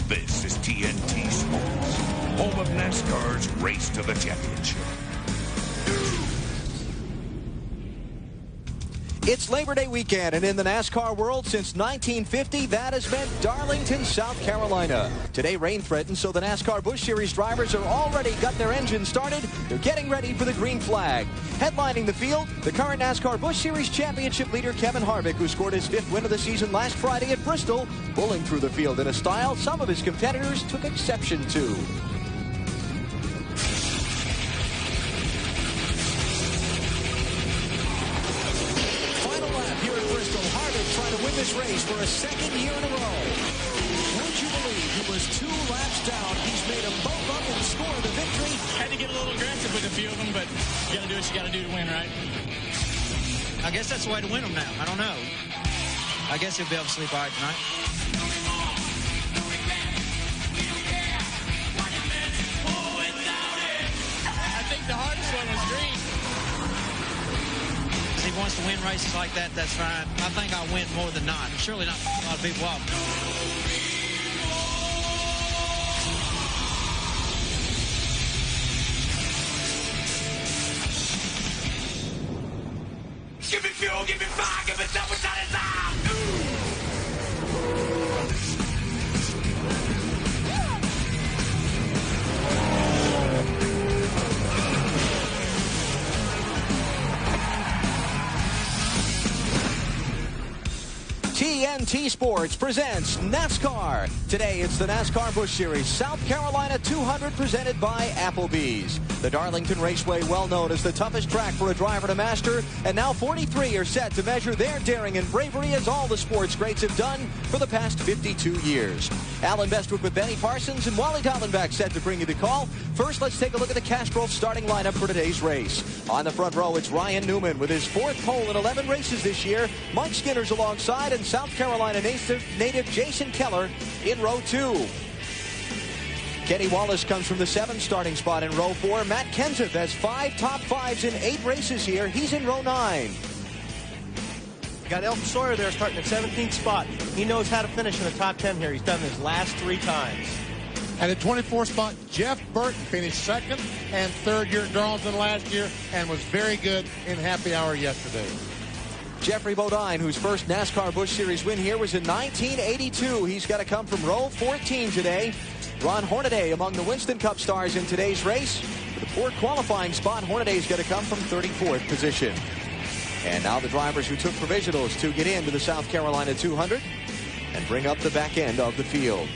This is TNT Sports, home of NASCAR's race to the championship. It's Labor Day weekend, and in the NASCAR world since 1950, that has meant Darlington, South Carolina. Today, rain threatens, so the NASCAR Busch Series drivers are already got their engines started. They're getting ready for the green flag. Headlining the field, the current NASCAR Busch Series championship leader Kevin Harvick, who scored his 5th win of the season last Friday at Bristol, pulling through the field in a style some of his competitors took exception to. Trying to win this race for a second year in a row. Would you believe he was 2 laps down? He's made them both up and scored the victory. Had to get a little aggressive with a few of them, but you got to do what you got to do to win, right? I guess that's the way to win them now. I don't know. I guess he'll be able to sleep all right tonight. I think the hardest one was green. If he wants to win races like that, that's fine. I think I'll win more than not. Surely not a lot of people will. Give me fuel, give me fire, give me double shot of time. TNT Sports presents NASCAR. Today, it's the NASCAR Busch Series South Carolina 200 presented by Applebee's. The Darlington Raceway, well known as the toughest track for a driver to master, and now 43 are set to measure their daring and bravery as all the sports greats have done for the past 52 years. Alan Bestwick with Benny Parsons and Wally Dallenbach set to bring you the call. First, let's take a look at the Castrol starting lineup for today's race. On the front row, it's Ryan Newman with his 4th pole in 11 races this year. Mike Skinner's alongside, and South Carolina native Jason Keller in row 2. Kenny Wallace comes from the 7th starting spot in row 4. Matt Kenseth has 5 top 5s in 8 races here. He's in row 9. Got Elton Sawyer there starting at 17th spot. He knows how to finish in the top 10 here. He's done this last 3 times. At the 24th spot, Jeff Burton finished 2nd and 3rd year at Darlington last year and was very good in happy hour yesterday. Jeffrey Bodine, whose first NASCAR Busch Series win here was in 1982. He's got to come from row 14 today. Ron Hornaday among the Winston Cup stars in today's race. For the poor qualifying spot, Hornaday's got to come from 34th position. And now the drivers who took provisionals to get into the South Carolina 200 and bring up the back end of the field.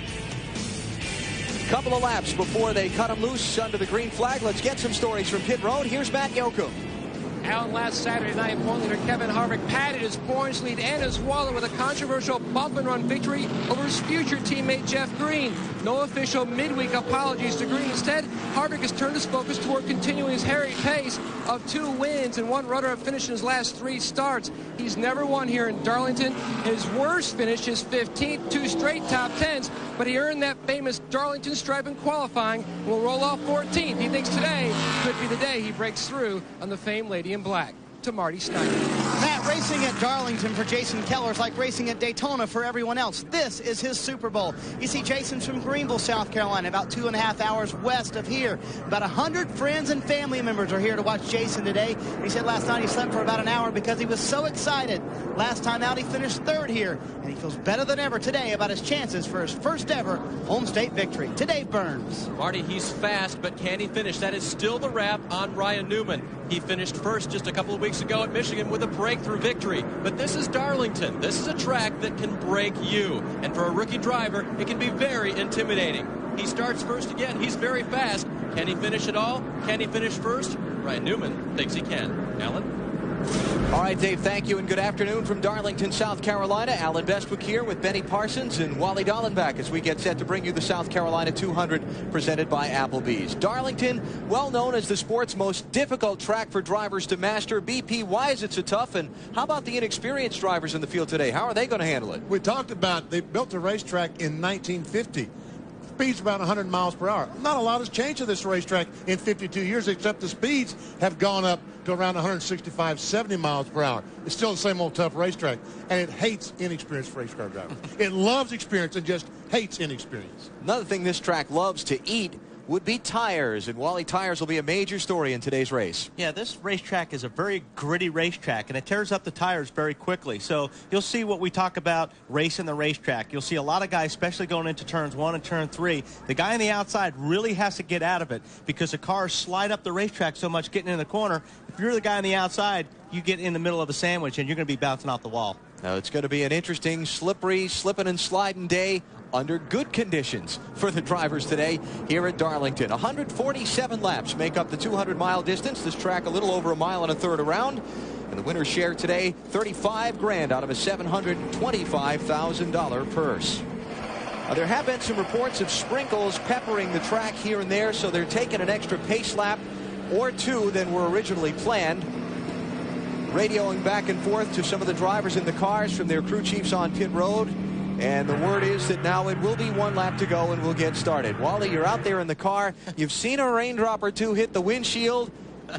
Couple of laps before they cut him loose under the green flag. Let's get some stories from pit road. Here's Matt Yoakum. Alan, last Saturday night, point leader Kevin Harvick padded his points lead and his wallet with a controversial bump and run victory over his future teammate Jeff Green. No official midweek apologies to Green. Instead, Harvick has turned his focus toward continuing his harried pace of 2 wins and 1 runner-up finish in his last 3 starts. He's never won here in Darlington. His worst finish is 15th, 2 straight top 10s, but he earned that famous Darlington stripe in qualifying and will roll off 14th. He thinks today could be the day he breaks through on the famed Lady in Black. To Marty Snyder. Matt, racing at Darlington for Jason Keller is like racing at Daytona for everyone else. This is his Super Bowl. You see, Jason's from Greenville, South Carolina, about 2.5 hours west of here. About 100 friends and family members are here to watch Jason today. He said last night he slept for about an hour because he was so excited. Last time out, he finished 3rd here, and he feels better than ever today about his chances for his first ever home state victory. To Dave Burns. Marty, he's fast, but can he finish? That is still the wrap on Ryan Newman. He finished first just a couple of weeks ago at Michigan with a breakthrough victory. But this is Darlington. This is a track that can break you. And for a rookie driver, it can be very intimidating. He starts first again. He's very fast. Can he finish it all? Can he finish first? Ryan Newman thinks he can. Alan? All right, Dave, thank you, and good afternoon from Darlington, South Carolina. Alan Bestwick here with Benny Parsons and Wally Dallenbach as we get set to bring you the South Carolina 200 presented by Applebee's. Darlington, well known as the sport's most difficult track for drivers to master. BP, why is it so tough, and how about the inexperienced drivers in the field today? How are they going to handle it? We talked about they built the racetrack in 1950. Speed's about 100 miles per hour. Not a lot has changed to this racetrack in 52 years, except the speeds have gone up to around 165, 70 miles per hour. It's still the same old tough racetrack, and it hates inexperienced race car drivers. It loves experience and just hates inexperience. Another thing this track loves to eat would be tires, and Wally, tires will be a major story in today's race. Yeah, this racetrack is a very gritty racetrack, and it tears up the tires very quickly. So you'll see what we talk about racing the racetrack. You'll see a lot of guys, especially going into turns 1 and turn 3. The guy on the outside really has to get out of it because the cars slide up the racetrack so much getting in the corner. If you're the guy on the outside, you get in the middle of a sandwich, and you're going to be bouncing off the wall. Now, it's going to be an interesting, slippery, slipping and sliding day under good conditions for the drivers today here at Darlington. 147 laps make up the 200-mile distance. This track a little over a mile and a third around. And the winner's share today, $35 grand out of a $725,000 purse. There have been some reports of sprinkles peppering the track here and there, so they're taking an extra pace lap or two than were originally planned. Radioing back and forth to some of the drivers in the cars from their crew chiefs on pit road. And the word is that now it will be 1 lap to go and we'll get started. Wally, you're out there in the car. You've seen a raindrop or two hit the windshield,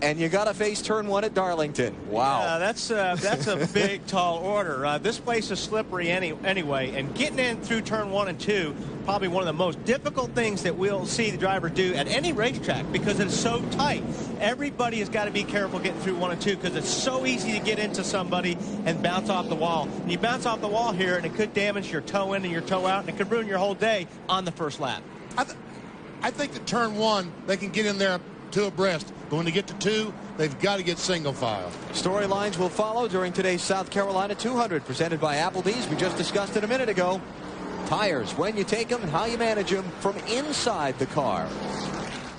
and you got to face turn 1 at Darlington. Wow. Yeah, that's a big, tall order. This place is slippery anyway, and getting in through turn 1 and 2, probably one of the most difficult things that we'll see the driver do at any racetrack because it's so tight. Everybody has got to be careful getting through 1 and 2 because it's so easy to get into somebody and bounce off the wall. And you bounce off the wall here, and it could damage your toe in and your toe out, and it could ruin your whole day on the first lap. I think that turn 1, they can get in there 2 abreast. Going to get to 2, they've got to get single file. Storylines will follow during today's South Carolina 200, presented by Applebee's. We just discussed it a minute ago. Tires, when you take them and how you manage them from inside the car,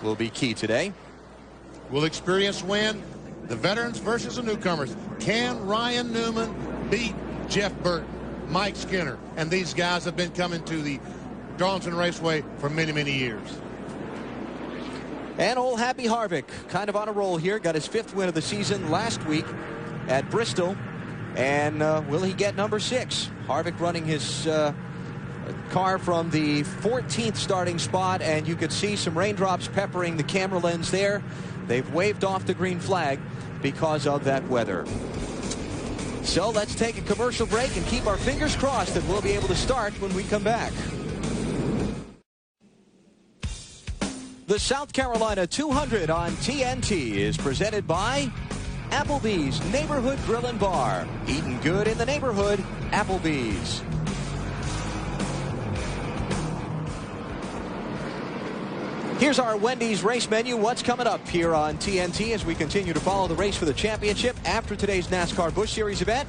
will be key today. Will experience win? The veterans versus the newcomers. Can Ryan Newman beat Jeff Burton, Mike Skinner? And these guys have been coming to the Darlington Raceway for many, many years. And old Happy Harvick, kind of on a roll here, got his 5th win of the season last week at Bristol. And will he get number 6? Harvick running his car from the 14th starting spot, and you could see some raindrops peppering the camera lens there. They've waved off the green flag because of that weather. So let's take a commercial break and keep our fingers crossed that we'll be able to start when we come back. The South Carolina 200 on TNT is presented by Applebee's Neighborhood Grill and Bar. Eating good in the neighborhood, Applebee's. Here's our Wendy's race menu. What's coming up here on TNT as we continue to follow the race for the championship after today's NASCAR Busch Series event?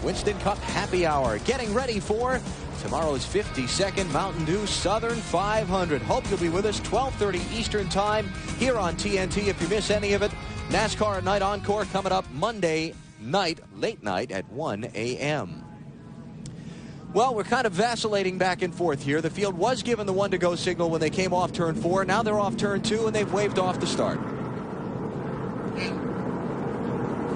Winston Cup Happy Hour. Getting ready for tomorrow's 52nd Mountain Dew Southern 500. Hope you'll be with us 12:30 Eastern Time here on TNT. If you miss any of it, NASCAR Night Encore coming up Monday night, late night at 1 a.m. Well, we're kind of vacillating back and forth here. The field was given the 1-to-go signal when they came off turn 4. Now they're off turn 2, and they've waved off the start.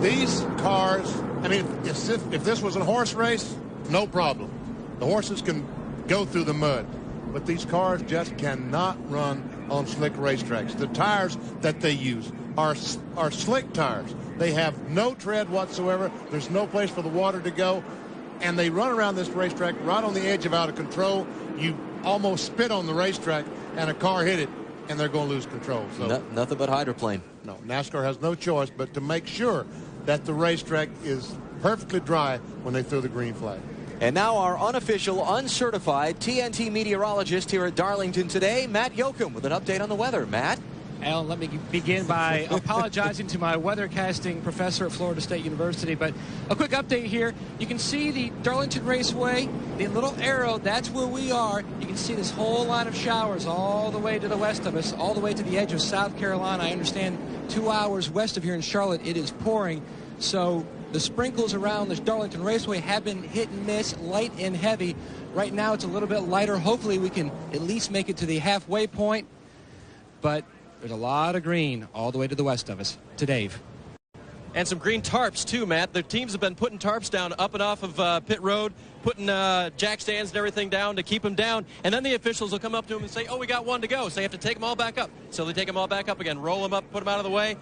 These cars, I mean, if this was a horse race, no problem. The horses can go through the mud. But these cars just cannot run on slick racetracks. The tires that they use are slick tires. They have no tread whatsoever. There's no place for the water to go. And they run around this racetrack right on the edge of out of control. You almost spit on the racetrack, and a car hit it, and they're going to lose control. So nothing but hydroplane. No, NASCAR has no choice but to make sure that the racetrack is perfectly dry when they throw the green flag. And now our unofficial, uncertified TNT meteorologist here at Darlington today, Matt Yoakum, with an update on the weather. Matt? Alan, let me begin by apologizing to my weathercasting professor at Florida State University. But a quick update here. You can see the Darlington Raceway, the little arrow, that's where we are. You can see this whole line of showers all the way to the west of us, all the way to the edge of South Carolina. I understand 2 hours west of here in Charlotte, it is pouring. So the sprinkles around the Darlington Raceway have been hit and miss, light and heavy. Right now it's a little bit lighter. Hopefully we can at least make it to the halfway point. But there's a lot of green all the way to the west of us. To Dave. And some green tarps, too, Matt. The teams have been putting tarps down up and off of pit road, putting jack stands and everything down to keep them down. And then the officials will come up to them and say, oh, we got 1 to go. So they have to take them all back up. So they take them all back up again, roll them up, put them out of the way.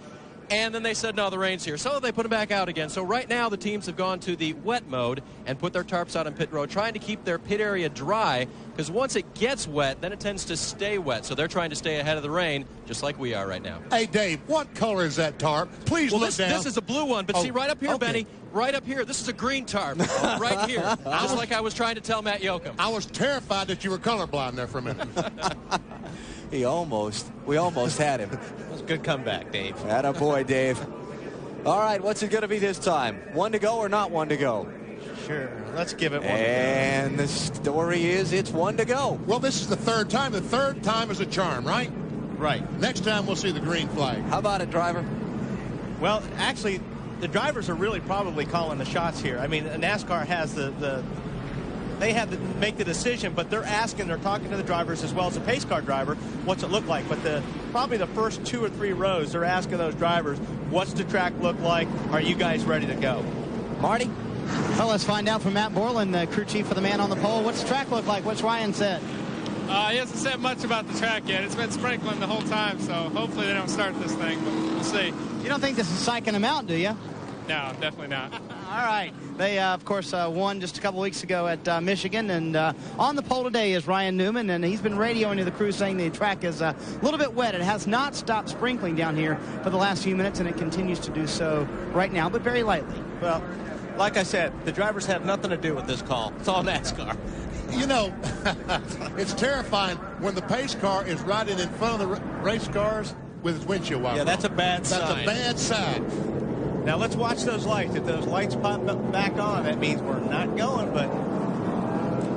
And then they said, no, the rain's here. So they put them back out again. So right now the teams have gone to the wet mode and put their tarps out on pit road, trying to keep their pit area dry, because once it gets wet, then it tends to stay wet. So they're trying to stay ahead of the rain, just like we are right now. Hey, Dave, what color is that tarp? Please look down. This is a blue one, but see right up here, Benny, right up here, this is a green tarp, right here, just like I was trying to tell Matt Yoakum. I was terrified that you were colorblind there for a minute. We almost had him. That was a good comeback, Dave. Attaboy, Dave. All right, what's it going to be this time? 1 to go or not 1 to go? Sure, let's give it 1 And the story is it's 1 to go. Well, this is the third time. The third time is a charm, right? Right. Next time we'll see the green flag. How about it, driver? Well, actually, the drivers are really probably calling the shots here. I mean, NASCAR has they have to make the decision, but they're talking to the drivers as well as the pace car driver, what's it look like. But probably the first 2 or 3 rows, they're asking those drivers, what's the track look like? Are you guys ready to go? Marty? Well, let's find out from Matt Borland, the crew chief for the man on the pole. What's the track look like? What's Ryan said? He hasn't said much about the track yet. It's been sprinkling the whole time, so hopefully they don't start this thing, but we'll see. You don't think this is psyching them out, do you? No, definitely not. All right. They, of course, won just a couple weeks ago at Michigan. And on the pole today is Ryan Newman. And he's been radioing to the crew saying the track is a little bit wet. It has not stopped sprinkling down here for the last few minutes, and it continues to do so right now, but very lightly. Well, like I said, the drivers have nothing to do with this call. It's all NASCAR. You know, it's terrifying when the pace car is riding in front of the race cars with its windshield wipers. Yeah, that's a bad sign. That's a bad sign. Now let's watch those lights. If those lights pop back on, that means we're not going, but...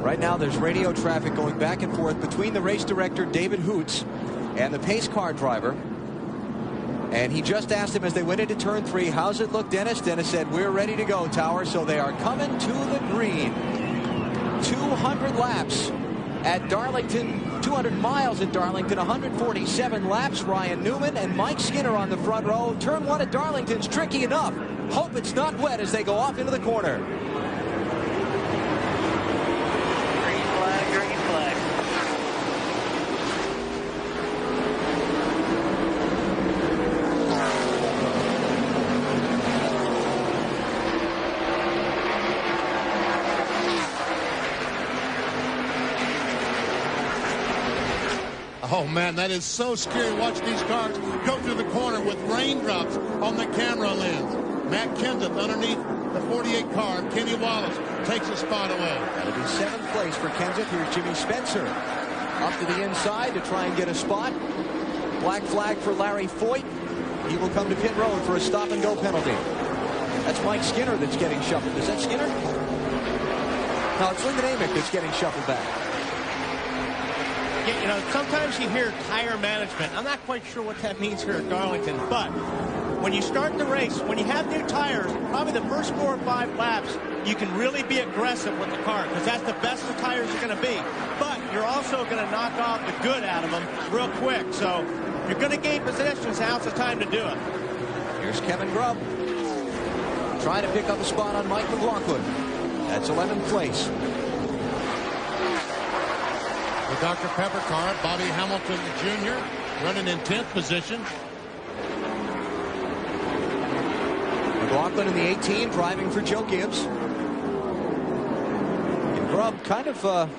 Right now there's radio traffic going back and forth between the race director, David Hoots, and the pace car driver. And he just asked him as they went into turn 3, how's it look, Dennis? Dennis said, we're ready to go, Tower. So they are coming to the green. 200 laps at Darlington, 200 miles at Darlington, 147 laps. Ryan Newman and Mike Skinner on the front row. Turn 1 at Darlington's tricky enough. Hope it's not wet as they go off into the corner. Green flag, green flag. Oh, man, that is so scary watching these cars go through the corner with raindrops on the camera lens. Matt Kenseth underneath the 48 car. Kenny Wallace takes a spot away. That'll be 7th place for Kenseth. Here's Jimmy Spencer up to the inside to try and get a spot. Black flag for Larry Foyt. He will come to pit road for a stop-and-go penalty. That's Mike Skinner that's getting shuffled. Is that Skinner? No, it's Lyndon Amick that's getting shuffled back. You know, sometimes you hear tire management. I'm not quite sure what that means here at Darlington, but when you start the race, when you have new tires, probably the first 4 or 5 laps, you can really be aggressive with the car because that's the best the tires are going to be. But you're also going to knock off the good out of them real quick. So if you're going to gain positions, now's the time to do it. Here's Kevin Grubb trying to pick up a spot on Mike McLaughlin. That's 11th place. The Dr. Pepper car, Bobby Hamilton Jr. running in 10th position. McLaughlin in the 18, driving for Joe Gibbs. And Grubb kind of on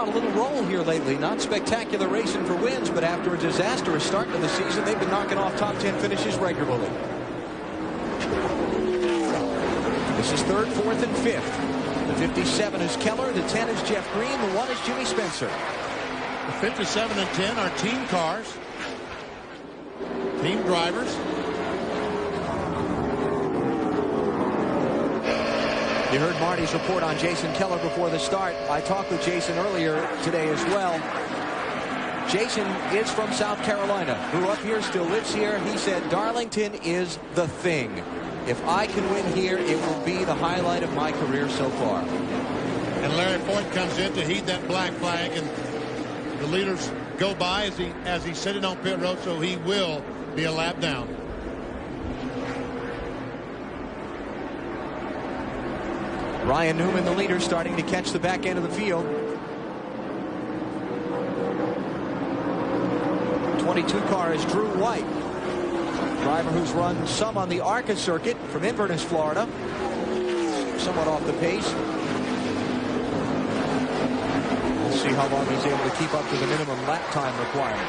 a little roll here lately. Not spectacular racing for wins, but after a disastrous start to the season, they've been knocking off top 10 finishes regularly. This is 3rd, 4th, and 5th. The 57 is Keller, the 10 is Jeff Green, the 1 is Jimmy Spencer. The 57 and 10 are team cars, team drivers. You heard Marty's report on Jason Keller before the start. I talked with Jason earlier today as well. Jason is from South Carolina, grew up here, still lives here. He said Darlington is the thing. If I can win here, it will be the highlight of my career so far. And Larry Foyt comes in to heed that black flag, and the leaders go by as he's sitting on pit road, so he will be a lap down. Ryan Newman, the leader, starting to catch the back end of the field. 22 car is Drew White. Driver who's run some on the ARCA circuit from Inverness, Florida. Somewhat off the pace. We'll see how long he's able to keep up to the minimum lap time requirement.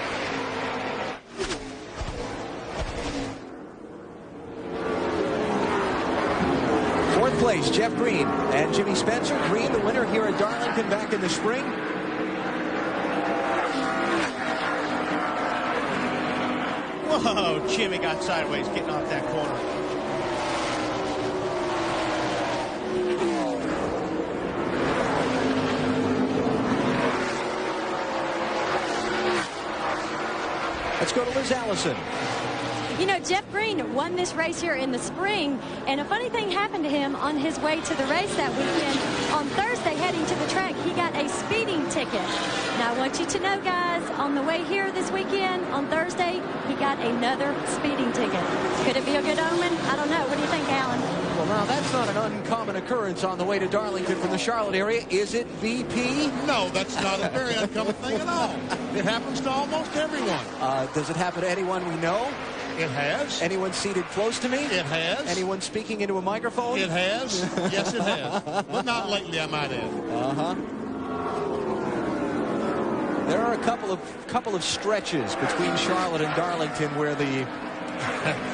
Fourth place, Jeff Green and Jimmy Spencer. Green, the winner here at Darlington back in the spring. Whoa, Jimmy got sideways getting off that corner. Let's go to Liz Allison. You know, Jeff Green won this race here in the spring, and a funny thing happened to him on his way to the race that weekend. On Thursday, heading to the track, he got a speeding ticket. Now, I want you to know, guys, on the way here this weekend, on Thursday, he got another speeding ticket. Could it be a good omen? I don't know. What do you think, Alan? Well, now, that's not an uncommon occurrence on the way to Darlington from the Charlotte area. Is it, BP? No, that's not a very uncommon thing at all. It happens to almost everyone. Does it happen to anyone we know? It has. Anyone seated close to me? It has. Anyone speaking into a microphone? It has. Yes, it has. But not lately, I might add. Uh-huh. There are a couple of stretches between Charlotte and Darlington where the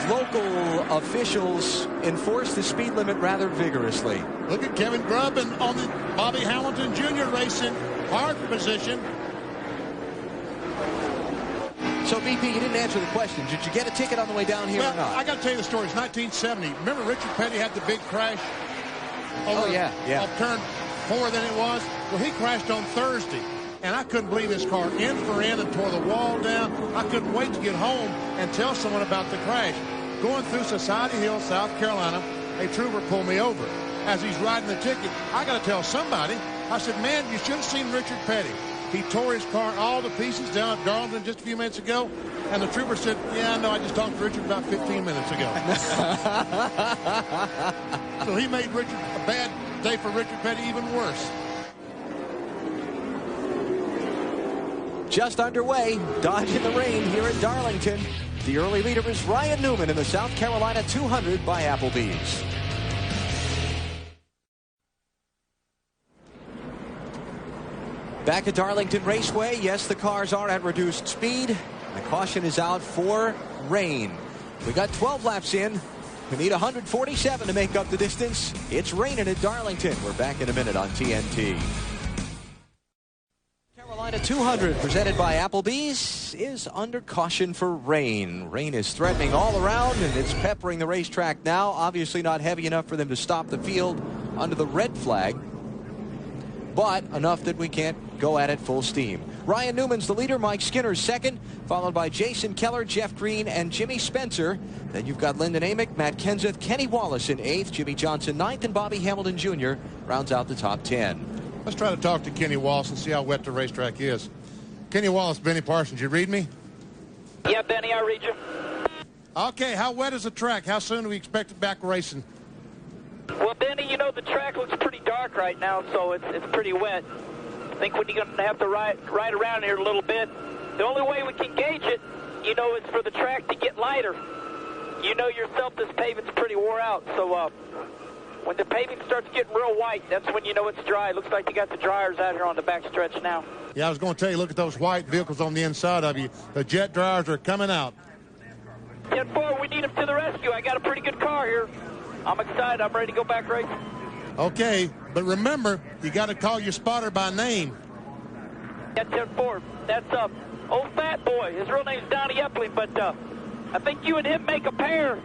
local officials enforce the speed limit rather vigorously. Look at Kevin Grubb and on the Bobby Hamilton Jr. racing hard position. So, BP, you didn't answer the question. Did you get a ticket on the way down here or not? I got to tell you the story. It's 1970. Remember Richard Petty had the big crash over off turn 4 than it was? Well, he crashed on Thursday, and I couldn't believe his car end for end and tore the wall down. I couldn't wait to get home and tell someone about the crash. Going through Society Hill, South Carolina, a trooper pulled me over. As he's riding the ticket, I got to tell somebody. I said, man, you should have seen Richard Petty. He tore his car all to pieces down at Darlington just a few minutes ago. And the trooper said, yeah, no, I just talked to Richard about 15 minutes ago. So he made Richard a bad day for Richard Petty even worse. Just underway, dodging the rain here at Darlington. The early leader is Ryan Newman in the South Carolina 200 by Applebee's. Back at Darlington Raceway, yes, the cars are at reduced speed. The caution is out for rain. We got 12 laps in. We need 147 to make up the distance. It's raining at Darlington. We're back in a minute on TNT. Carolina 200, presented by Applebee's, is under caution for rain. Rain is threatening all around, and it's peppering the racetrack now. Obviously not heavy enough for them to stop the field under the red flag, but enough that we can't go at it full steam. Ryan Newman's the leader, Mike Skinner's second, followed by Jason Keller, Jeff Green, and Jimmy Spencer. Then you've got Lyndon Amick, Matt Kenseth, Kenny Wallace in 8th, Jimmy Johnson 9th, and Bobby Hamilton Jr. rounds out the top 10. Let's try to talk to Kenny Wallace and see how wet the racetrack is. Kenny Wallace, Benny Parsons, you read me? Yeah, Benny, I read you. Okay, how wet is the track? How soon do we expect it back racing? Well, Benny, you know, the track looks pretty dark right now, so it's pretty wet. I think we're going to have to ride around here a little bit. The only way we can gauge it, you know, is for the track to get lighter. You know yourself, this pavement's pretty wore out, so when the pavement starts getting real white, that's when you know it's dry. It looks like you got the dryers out here on the back stretch now. Yeah, I was going to tell you, look at those white vehicles on the inside of you. The jet dryers are coming out. 10-4, we need them to the rescue. I got a pretty good car here. I'm excited. I'm ready to go back racing. Okay, but remember, you got to call your spotter by name. Yeah, 10-4. That's old fat boy. His real name's Donnie Epling, but I think you and him make a pair.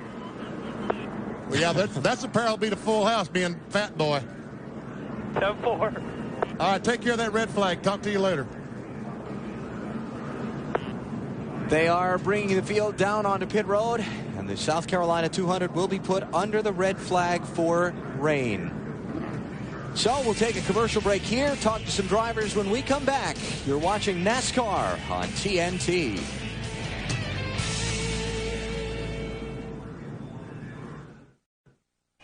Well, yeah, that's a pair that'll be the full house, being fat boy. 10-4. All right, take care of that red flag. Talk to you later. They are bringing the field down onto pit road, and the South Carolina 200 will be put under the red flag for rain. So we'll take a commercial break here, talk to some drivers when we come back. You're watching NASCAR on TNT.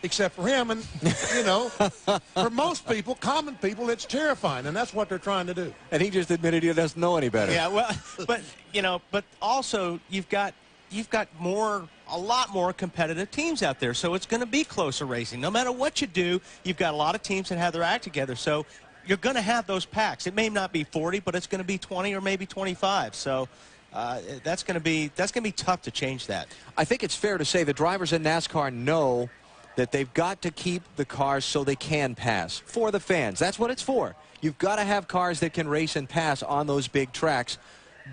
Except for him, and, you know, for most people, common people, it's terrifying, and that's what they're trying to do. And he just admitted he doesn't know any better. Yeah, well, but, you know, but also you've got you've got a lot more competitive teams out there, so it's going to be closer racing. No matter what you do, you've got a lot of teams that have their act together, so you're going to have those packs. It may not be 40, but it's going to be 20 or maybe 25. So that's going to be tough to change that. I think it's fair to say the drivers in NASCAR know that they've got to keep the cars so they can pass for the fans. That's what it's for. You've got to have cars that can race and pass on those big tracks.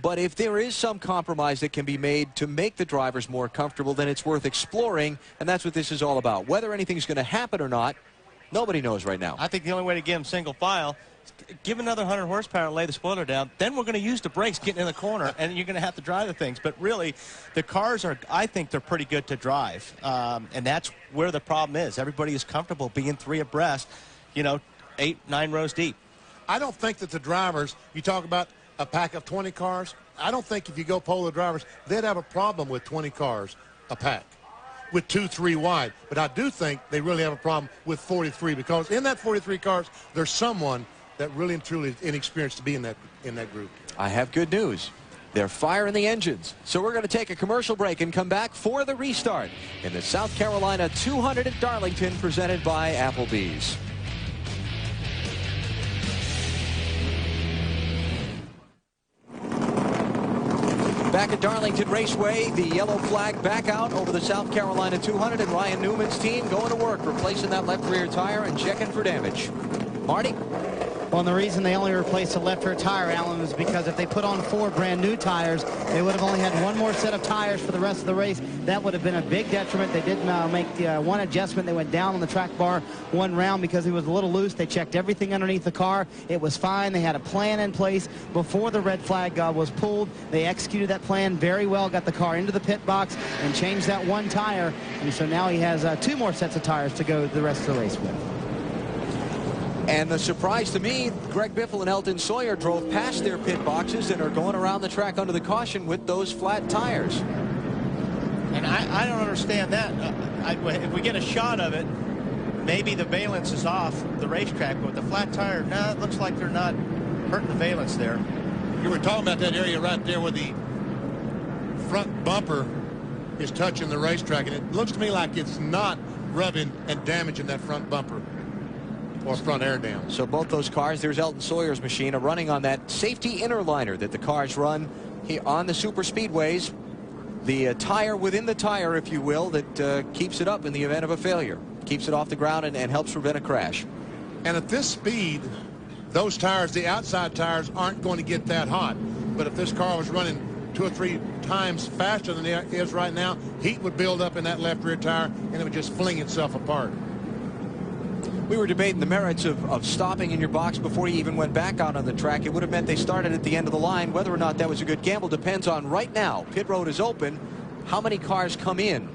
But if there is some compromise that can be made to make the drivers more comfortable, then it's worth exploring, and that's what this is all about. Whether anything's going to happen or not, nobody knows right now. I think the only way to get them single file is give another 100 horsepower and lay the spoiler down. Then we're going to use the brakes getting in the corner, and you're going to have to drive the things. But really, the cars are, I think they're pretty good to drive, and that's where the problem is. Everybody is comfortable being 3 abreast, 8, 9 rows deep. I don't think that the drivers, you talk about a pack of 20 cars, I don't think if you go poll the drivers, they'd have a problem with 20 cars a pack, with 2, 3 wide. But I do think they really have a problem with 43, because in that 43 cars, there's someone that really and truly is inexperienced to be in that group. I have good news. They're firing the engines. So we're going to take a commercial break and come back for the restart in the South Carolina 200 at Darlington, presented by Applebee's. Back at Darlington Raceway, the yellow flag back out over the South Carolina 200, and Ryan Newman's team going to work, replacing that left rear tire and checking for damage. Marty? Well, and the reason they only replaced the left rear tire, Alan, was because if they put on 4 brand new tires, they would have only had 1 more set of tires for the rest of the race. That would have been a big detriment. They did make one adjustment. They went down on the track bar 1 round because it was a little loose. They checked everything underneath the car. It was fine. They had a plan in place before the red flag was pulled. They executed that plan very well, got the car into the pit box and changed that 1 tire. And so now he has 2 more sets of tires to go the rest of the race with. And the surprise to me, Greg Biffle and Elton Sawyer drove past their pit boxes and are going around the track under the caution with those flat tires. And I don't understand that. If we get a shot of it, maybe the valence is off the racetrack, but with the flat tire, no, it looks like they're not hurting the valence there. You were talking about that area right there where the front bumper is touching the racetrack, and it looks to me like it's not rubbing and damaging that front bumper or front air dam. So both those cars, there's Elton Sawyer's machine, are running on that safety inner liner that the cars run here on the super speedways. The tire within the tire, if you will, that keeps it up in the event of a failure. Keeps it off the ground and helps prevent a crash. And at this speed, those tires, the outside tires, aren't going to get that hot. But if this car was running 2 or 3 times faster than it is right now, heat would build up in that left rear tire and it would just fling itself apart. We were debating the merits of stopping in your box before you even went back out on the track. It would have meant they started at the end of the line. Whether or not that was a good gamble depends on right now. Pit road is open. How many cars come in?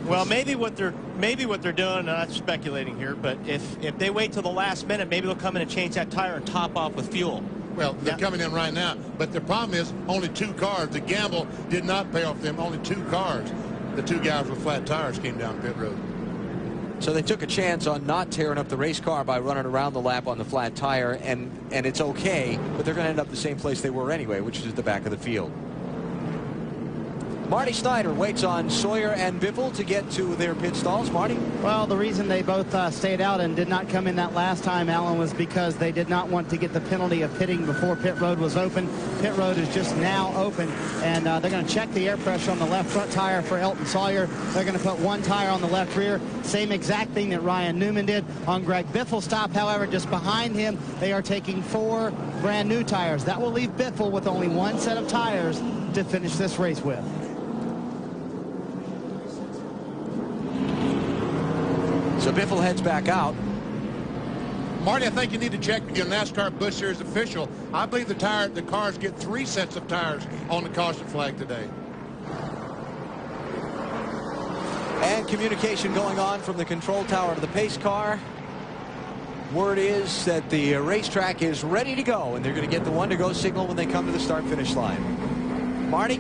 Well, maybe what they're doing, and I'm speculating here, but if they wait till the last minute, maybe they'll come in and change that tire and top off with fuel. Well, they're coming in right now, but the problem is only 2 cars. The gamble did not pay off them. Only 2 cars. The 2 guys with flat tires came down pit road. So they took a chance on not tearing up the race car by running around the lap on the flat tire, and it's okay, but they're going to end up the same place they were anyway, which is at the back of the field. Marty Snyder waits on Sawyer and Biffle to get to their pit stalls. Marty? Well, the reason they both stayed out and did not come in that last time, Alan, was because they did not want to get the penalty of pitting before pit road was open. Pit road is just now open, and they're going to check the air pressure on the left front tire for Elton Sawyer. They're going to put 1 tire on the left rear. Same exact thing that Ryan Newman did on Greg Biffle's stop. However, just behind him, they are taking 4 brand new tires. That will leave Biffle with only 1 set of tires to finish this race with. So Biffle heads back out. Marty, I think you need to check your NASCAR Busch Series official. I believe the cars get 3 sets of tires on the caution flag today. And communication going on from the control tower to the pace car. Word is that the racetrack is ready to go, and they're going to get the 1 to go signal when they come to the start-finish line. Marty?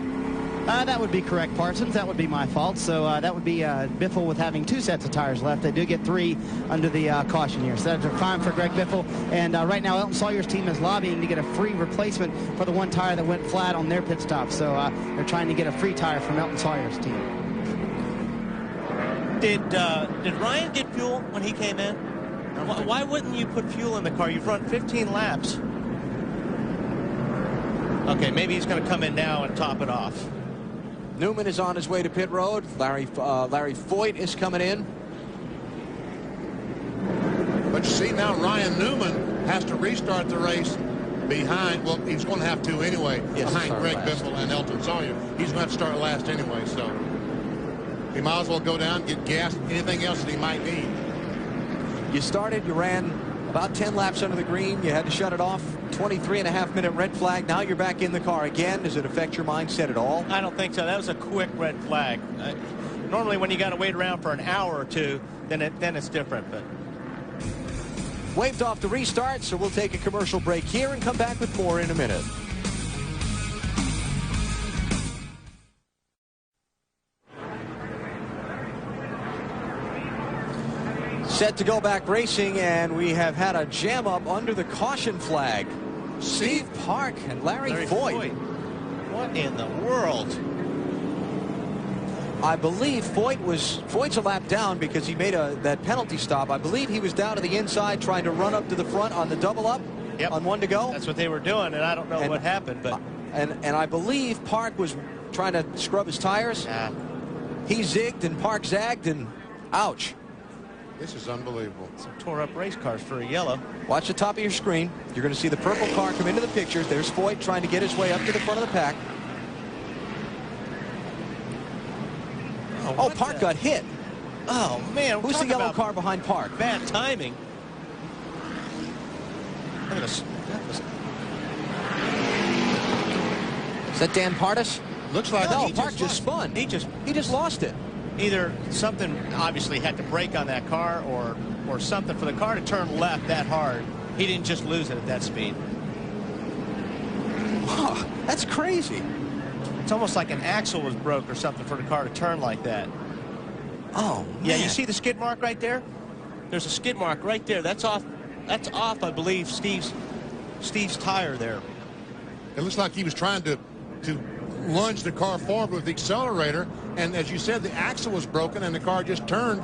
That would be correct, Parsons. That would be my fault. So that would be Biffle with having 2 sets of tires left. They do get 3 under the caution here. So that's a fine for Greg Biffle. And right now, Elton Sawyer's team is lobbying to get a free replacement for the 1 tire that went flat on their pit stop. So they're trying to get a free tire from Elton Sawyer's team. Did Ryan get fuel when he came in? Why wouldn't you put fuel in the car? You've run 15 laps. Okay, maybe he's going to come in now and top it off. Newman is on his way to pit road. Larry Foyt is coming in. But you see now Ryan Newman has to restart the race behind, well, he's going to have to anyway, behind Greg Biffle and Elton Sawyer. He's going to have to start last anyway, so he might as well go down, get gas, anything else that he might need. You started, you ran about 10 laps under the green. You had to shut it off. 23.5-minute red flag. Now you're back in the car again. Does it affect your mindset at all? I don't think so. That was a quick red flag. Normally when you got to wait around for an hour or two, then it's different. But waved off the restart, so we'll take a commercial break here and come back with more in a minute. Set to go back racing, and we have had a jam up under the caution flag. Steve Park and Larry Foyt. What in the world? I believe Foyt's a lap down because he made that penalty stop. I believe he was down to the inside trying to run up to the front on the double up on 1 to go. That's what they were doing, and I don't know what happened. But and I believe Park was trying to scrub his tires. Yeah. He zigged and Park zagged, and ouch. This is unbelievable. Some tore up race cars for a yellow. Watch the top of your screen. You're going to see the purple car come into the picture. There's Foyt trying to get his way up to the front of the pack. Oh, Park got hit. Oh, man. Who's the yellow car behind Park? Bad timing. Look at this. Is that Dan Pardis? Looks like no, Park just spun. He just lost it. Either something obviously had to break on that car or something for the car to turn left that hard. He didn't just lose it at that speed. Wow, that's crazy. It's almost like an axle was broke or something for the car to turn like that. Oh, man. Yeah, you see the skid mark right there? There's a skid mark right there. That's off, I believe, Steve's tire there. It looks like he was trying to lunge the car forward with the accelerator, and as you said, the axle was broken and the car just turned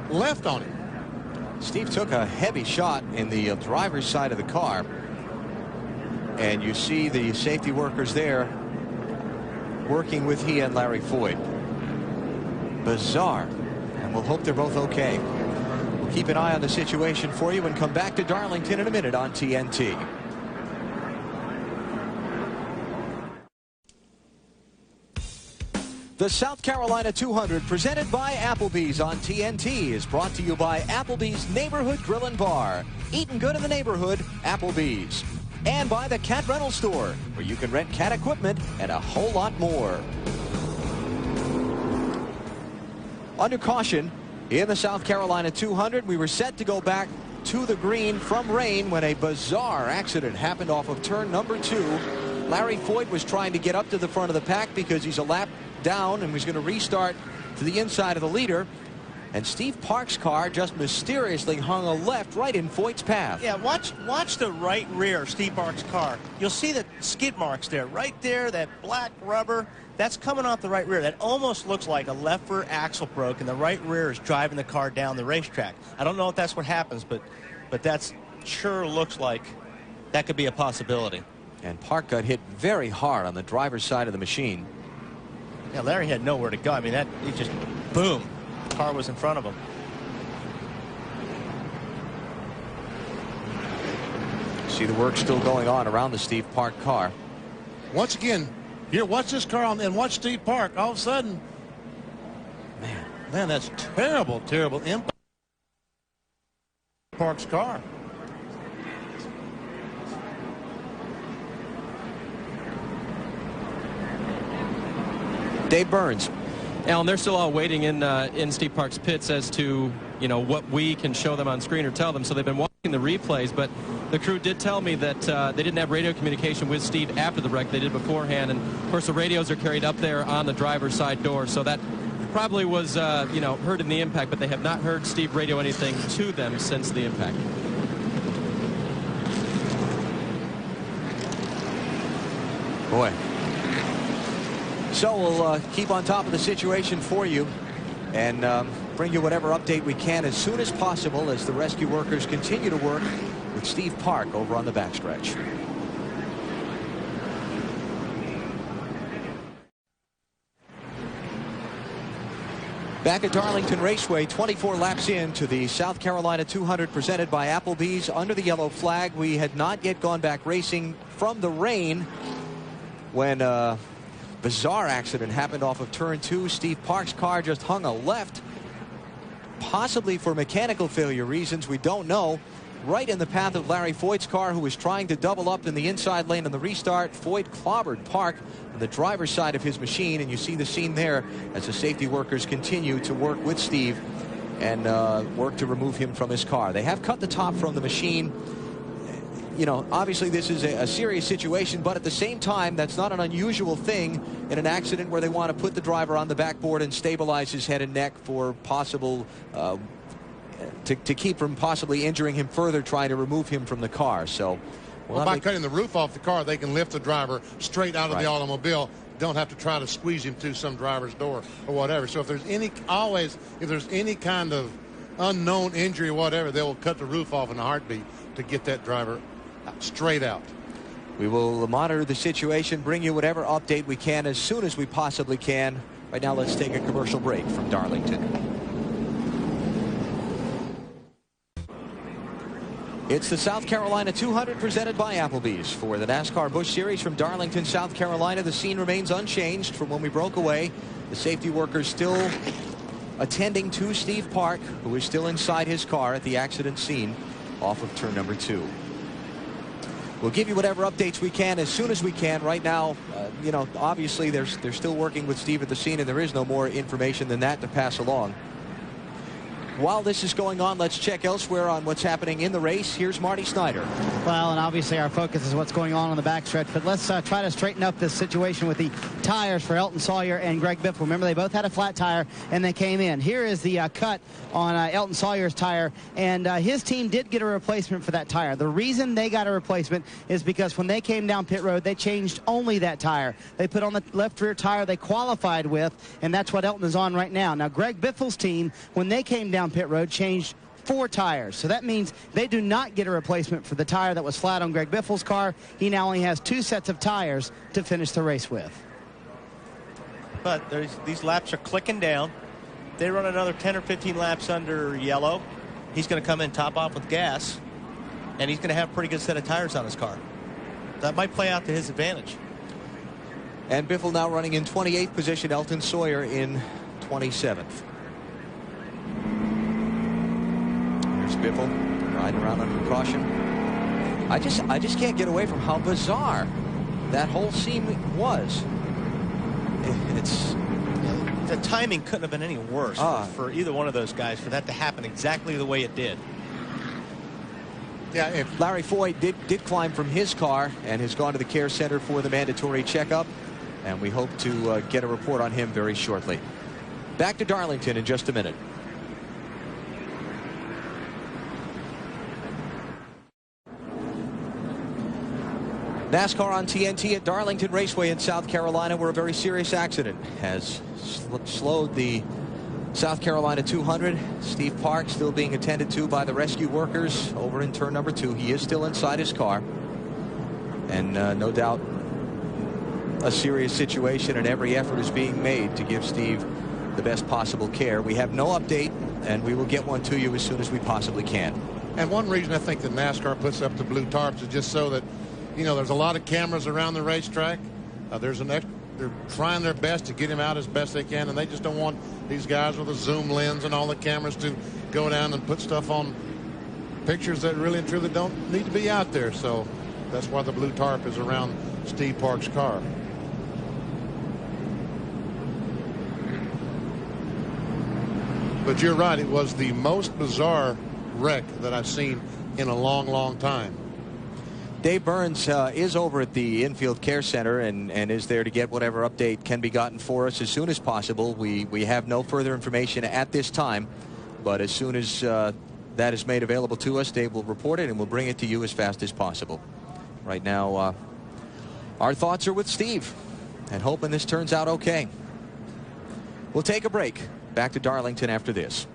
left on him. Steve took a heavy shot in the driver's side of the car, and you see the safety workers there working with he and Larry Foyt. Bizarre, and we'll hope they're both okay. We'll keep an eye on the situation for you and come back to Darlington in a minute on TNT. The South Carolina 200, presented by Applebee's on TNT, is brought to you by Applebee's Neighborhood Grill and Bar. Eating good in the neighborhood, Applebee's. And by the Cat Rental Store, where you can rent cat equipment and a whole lot more. Under caution in the South Carolina 200, we were set to go back to the green from rain when a bizarre accident happened off of turn number 2. Larry Foyt was trying to get up to the front of the pack because he's a lap down and was going to restart to the inside of the leader, and Steve Park's car just mysteriously hung a left right in Foyt's path. Yeah, watch the right rear of Steve Park's car. You'll see the skid marks there, right there, that black rubber. That's coming off the right rear. That almost looks like a left rear axle broke, and the right rear is driving the car down the racetrack. I don't know if that's what happens, but that's sure looks like that could be a possibility. And Park got hit very hard on the driver's side of the machine. Yeah, Larry had nowhere to go. I mean, he just, boom, the car was in front of him. See the work still going on around the Steve Park car. Once again, here, watch this car and watch Steve Park. All of a sudden, man, that's terrible impact. Park's car. Dave Burns. Alan, they're still all waiting in Steve Park's pits as to, what we can show them on screen or tell them. So they've been watching the replays, but The crew did tell me that they didn't have radio communication with Steve after the wreck. They did beforehand. And, of course, the radios are carried up there on the driver's side door. So that probably was, heard in the impact, but they have not heard Steve radio anything to them since the impact. Boy. So we'll keep on top of the situation for you and bring you whatever update we can as soon as possible as the rescue workers continue to work with Steve Park over on the backstretch. Back at Darlington Raceway, 24 laps into the South Carolina 200 presented by Applebee's under the yellow flag. We had not yet gone back racing from the rain when a bizarre accident happened off of turn 2. Steve Park's car just hung a left, possibly for mechanical failure reasons. We don't know. Right in the path of Larry Foyt's car, who was trying to double up in the inside lane on the restart. Foyt clobbered Park on the driver's side of his machine, and you see the scene there as the safety workers continue to work with Steve and work to remove him from his car. They have cut the top from the machine. You know, obviously this is a serious situation, but at the same time, that's not an unusual thing in an accident where they want to put the driver on the backboard and stabilize his head and neck for possible to keep from possibly injuring him further, trying to remove him from the car. So well, by cutting the roof off the car, they can lift the driver straight out of the automobile. Don't have to try to squeeze him through some driver's door or whatever. So if there's any kind of unknown injury or whatever, they will cut the roof off in a heartbeat to get that driver straight out. We will monitor the situation, bring you whatever update we can as soon as we possibly can. Right now, let's take a commercial break from Darlington. It's the South Carolina 200 presented by Applebee's for the NASCAR Busch Series from Darlington, South Carolina. The scene remains unchanged from when we broke away. The safety workers still attending to Steve Park, who is still inside his car at the accident scene off of turn number 2. We'll give you whatever updates we can as soon as we can. Right now, you know, obviously they're still working with Steve at the scene, and there is no more information than that to pass along. While this is going on, let's check elsewhere on what's happening in the race. Here's Marty Snyder. Well, and obviously our focus is what's going on the backstretch, but let's try to straighten up this situation with the tires for Elton Sawyer and Greg Biffle. Remember, they both had a flat tire, and they came in. Here is the cut on Elton Sawyer's tire, and his team did get a replacement for that tire. The reason they got a replacement is because when they came down pit road, they changed only that tire. They put on the left rear tire they qualified with, and that's what Elton is on right now. Now, Greg Biffle's team, when they came down pit road, changed 4 tires. So that means they do not get a replacement for the tire that was flat on Greg Biffle's car. He now only has 2 sets of tires to finish the race with. But these laps are clicking down. They run another 10 or 15 laps under yellow. He's going to come in top off with gas, and he's going to have a pretty good set of tires on his car. That might play out to his advantage. And Biffle now running in 28th position, Elton Sawyer in 27th. Biffle riding around under caution. I just can't get away from how bizarre that whole scene was. The timing couldn't have been any worse for either one of those guys for that to happen exactly the way it did. Yeah, if Larry Foyt did climb from his car and has gone to the care center for the mandatory checkup, and we hope to get a report on him very shortly. Back to Darlington in just a minute. NASCAR on TNT at Darlington Raceway in South Carolina, where a very serious accident has slowed the South Carolina 200. Steve Park still being attended to by the rescue workers over in turn number 2. He is still inside his car. And no doubt a serious situation, and every effort is being made to give Steve the best possible care. We have no update, and we will get one to you as soon as we possibly can. And one reason I think that NASCAR puts up the blue tarps is just so that, you know, there's a lot of cameras around the racetrack. They're trying their best to get him out as best they can, and they just don't want these guys with a zoom lens and all the cameras to go down and put stuff on pictures that really and truly don't need to be out there. So that's why the blue tarp is around Steve Park's car. But you're right, it was the most bizarre wreck that I've seen in a long, long time. Dave Burns is over at the Infield Care Center and is there to get whatever update can be gotten for us as soon as possible. We have no further information at this time, but as soon as that is made available to us, Dave will report it and we'll bring it to you as fast as possible. Right now, our thoughts are with Steve and hoping this turns out okay. We'll take a break. Back to Darlington after this.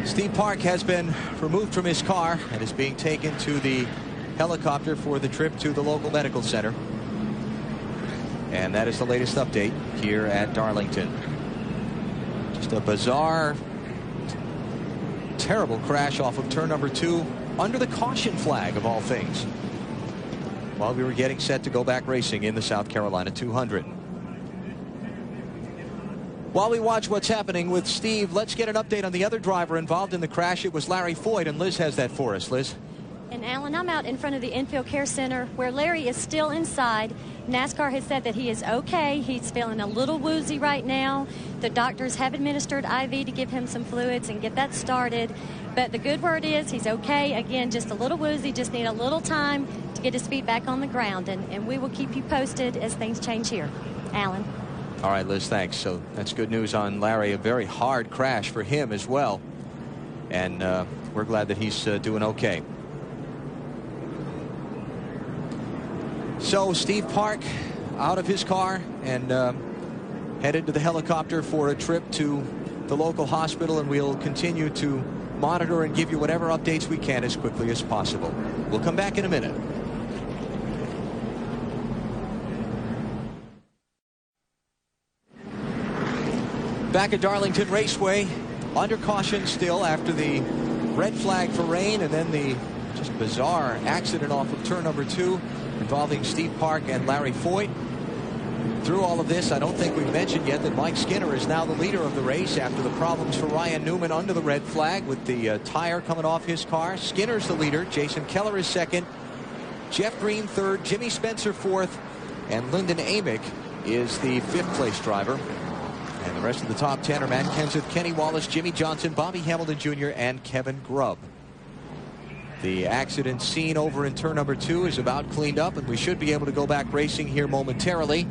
Steve Park has been removed from his car and is being taken to the helicopter for the trip to the local medical center. And that is the latest update here at Darlington. Just a bizarre, terrible crash off of turn number 2 under the caution flag of all things, while we were getting set to go back racing in the South Carolina 200. While we watch what's happening with Steve, let's get an update on the other driver involved in the crash. It was Larry Foyt, and Liz has that for us. Liz? And Alan, I'm out in front of the Infield Care Center where Larry is still inside. NASCAR has said that he is okay. He's feeling a little woozy right now. The doctors have administered IV to give him some fluids and get that started. But the good word is he's okay. Again, just a little woozy, just need a little time to get his feet back on the ground. And we will keep you posted as things change here. Alan. All right, Liz, thanks. So that's good news on Larry. A very hard crash for him as well. And we're glad that he's doing okay. So Steve Park out of his car and headed to the helicopter for a trip to the local hospital, and we'll continue to monitor and give you whatever updates we can as quickly as possible. We'll come back in a minute. Back at Darlington Raceway, under caution still after the red flag for rain and then the just bizarre accident off of turn number 2 involving Steve Park and Larry Foyt. Through all of this, I don't think we've mentioned yet that Mike Skinner is now the leader of the race after the problems for Ryan Newman under the red flag with the tire coming off his car. Skinner's the leader. Jason Keller is second. Jeff Green third. Jimmy Spencer fourth. And Lyndon Amick is the 5th place driver. And the rest of the top 10 are Matt Kenseth, Kenny Wallace, Jimmy Johnson, Bobby Hamilton Jr., and Kevin Grubb. The accident scene over in turn number 2 is about cleaned up, and we should be able to go back racing here momentarily.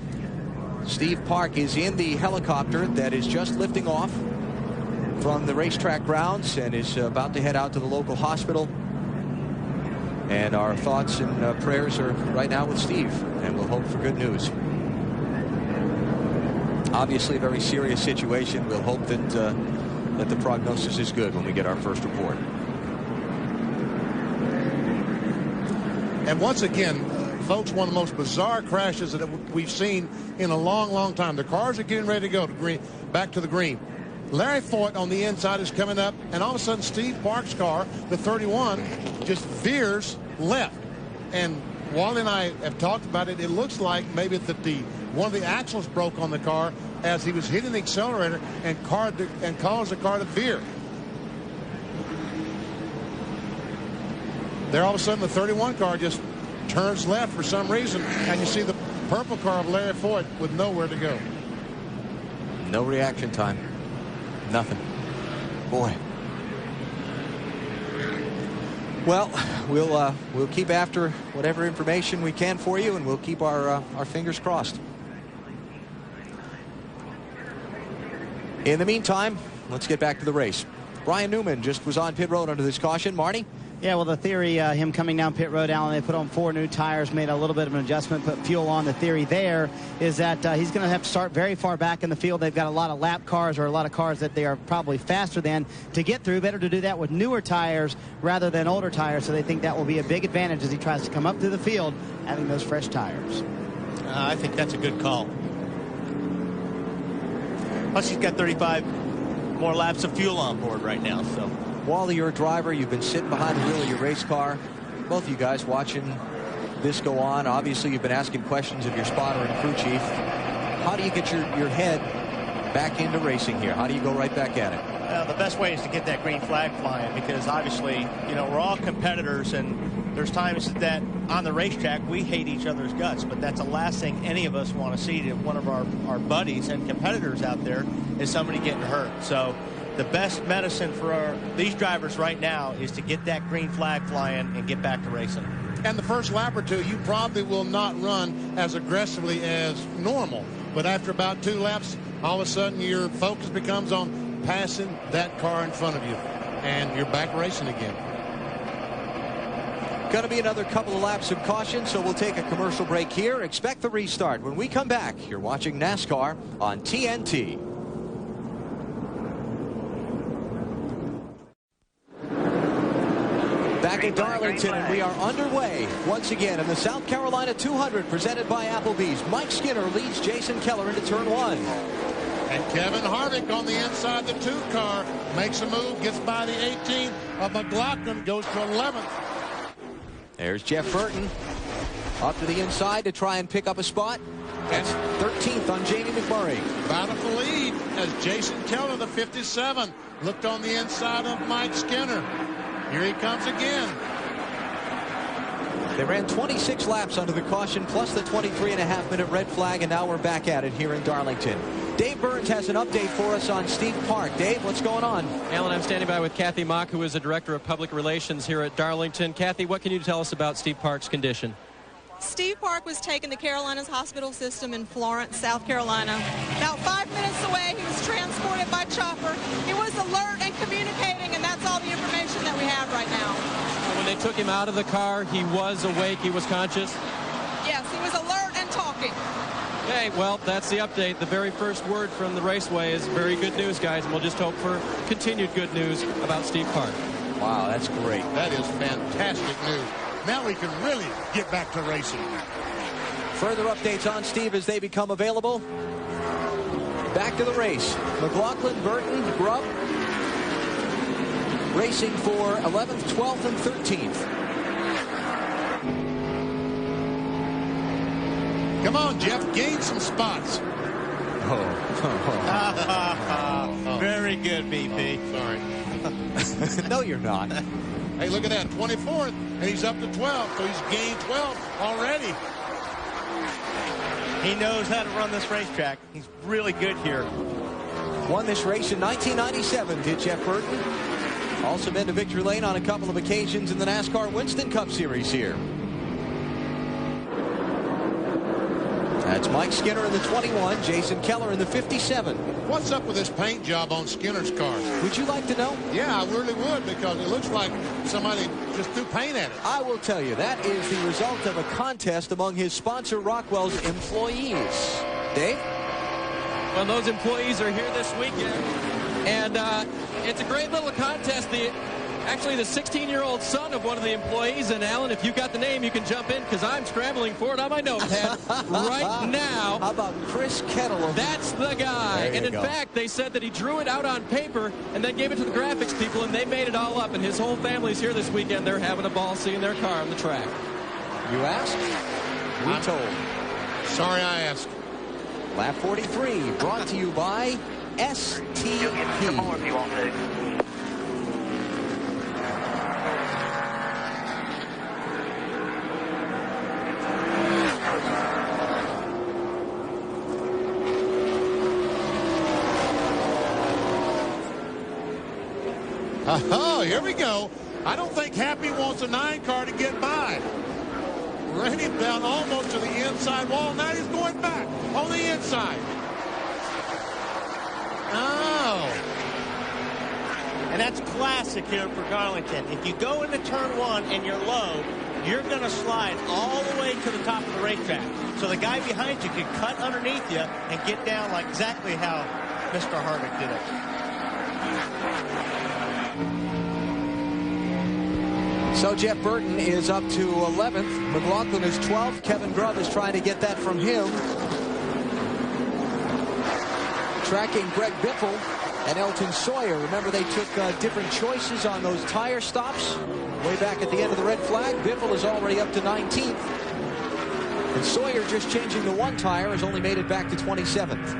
Steve Park is in the helicopter that is just lifting off from the racetrack grounds and is about to head out to the local hospital. And our thoughts and prayers are right now with Steve, and we'll hope for good news. Obviously a very serious situation. We'll hope that that the prognosis is good when we get our first report. And once again, folks, one of the most bizarre crashes that we've seen in a long, long time. The cars are getting ready to go to green, back to the green. Larry Foyt on the inside is coming up, and all of a sudden Steve Park's car, the 31, just veers left. And Wally and I have talked about it. It looks like maybe that one of the axles broke on the car as he was hitting the accelerator and caused the car to veer. There all of a sudden the 31 car just turns left for some reason, and you see the purple car of Larry Foyt with nowhere to go. No reaction time. Nothing. Boy. Well, we'll keep after whatever information we can for you, and we'll keep our fingers crossed. In the meantime, let's get back to the race. Ryan Newman just was on pit road under this caution. Marty? Yeah, well, the theory, him coming down pit road, Alan, they put on 4 new tires, made a little bit of an adjustment, put fuel on. The theory there is that he's going to have to start very far back in the field. They've got a lot of lap cars or a lot of cars that they are probably faster than to get through. Better to do that with newer tires rather than older tires, so they think that will be a big advantage as he tries to come up through the field having those fresh tires. I think that's a good call. Plus, he's got 35 more laps of fuel on board right now, so. Wally, you're a driver. You've been sitting behind the wheel of your race car. Both of you guys watching this go on. Obviously, you've been asking questions of your spotter and crew chief. How do you get your head back into racing here? How do you go right back at it? Well, the best way is to get that green flag flying, because obviously, you know, we're all competitors, and there's times that on the racetrack we hate each other's guts, but that's the last thing any of us want to see to one of our buddies and competitors out there is somebody getting hurt. So the best medicine for these drivers right now is to get that green flag flying and get back to racing. And the first lap or two, you probably will not run as aggressively as normal. But after about 2 laps, all of a sudden your focus becomes on passing that car in front of you. And you're back racing again. Going to be another couple of laps of caution, so we'll take a commercial break here. Expect the restart. When we come back, you're watching NASCAR on TNT. Back at Darlington, and we are underway once again in the South Carolina 200 presented by Applebee's. Mike Skinner leads Jason Keller into turn 1. And Kevin Harvick on the inside the 2 car makes a move, gets by the 18 of McLaughlin, goes to 11th. There's Jeff Burton up to the inside to try and pick up a spot. That's 13th on Jamie McMurray. Battle for lead as Jason Keller, the 57, looked on the inside of Mike Skinner. Here he comes again. They ran 26 laps under the caution, plus the 23.5-minute red flag, and now we're back at it here in Darlington. Dave Burns has an update for us on Steve Park. Dave, what's going on? Alan, I'm standing by with Kathy Mock, who is the Director of Public Relations here at Darlington. Kathy, what can you tell us about Steve Park's condition? Steve Park was taken to Carolinas Hospital System in Florence, South Carolina. About 5 minutes away, he was transported by chopper. He was alert and communicating, and that's all the information that we have right now. When they took him out of the car, he was awake, he was conscious? Yes, he was alert and talking. Okay, well, that's the update. The very first word from the raceway is very good news, guys, and we'll just hope for continued good news about Steve Park. Wow, that's great. That is fantastic news. Now we can really get back to racing. Further updates on Steve as they become available. Back to the race. McLaughlin, Burton, Grubb racing for 11th, 12th, and 13th. Come on, Jeff, gain some spots. Very good, BP. Sorry. No, you're not. Hey, look at that, 24th, and he's up to 12, so he's gained 12 already. He knows how to run this racetrack. He's really good here. Won this race in 1997, did Jeff Burton. Also been to victory lane on a couple of occasions in the NASCAR Winston Cup Series here. That's Mike Skinner in the 21, Jason Keller in the 57. What's up with this paint job on Skinner's car? Would you like to know? Yeah, I really would, because it looks like somebody just threw paint at it. I will tell you, that is the result of a contest among his sponsor Rockwell's employees. Dave? Well, those employees are here this weekend, and it's a great little contest. Actually, the 16-year-old son of one of the employees, and Alan, if you got the name, you can jump in, because I'm scrambling for it on my notepad right now. How about Chris Kettle? That's the guy. And in go. fact, they said that he drew it out on paper and then gave it to the graphics people, and they made it all up. And his whole family's here this weekend. They're having a ball seeing their car on the track. You asked? We told. Sorry I asked. Lap 43, brought to you by STP. You'll get some more if you want to. Oh, here we go. I don't think Happy wants a 9 car to get by. Ran him down almost to the inside wall. Now he's going back on the inside. Oh. And that's classic here for Darlington. If you go into turn 1 and you're low, you're going to slide all the way to the top of the racetrack. So the guy behind you can cut underneath you and get down like exactly how Mr. Harvick did it. So Jeff Burton is up to 11th. McLaughlin is 12th. Kevin Grubb is trying to get that from him. Tracking Greg Biffle and Elton Sawyer. Remember, they took different choices on those tire stops way back at the end of the red flag. Biffle is already up to 19th. And Sawyer, just changing the one tire, has only made it back to 27th.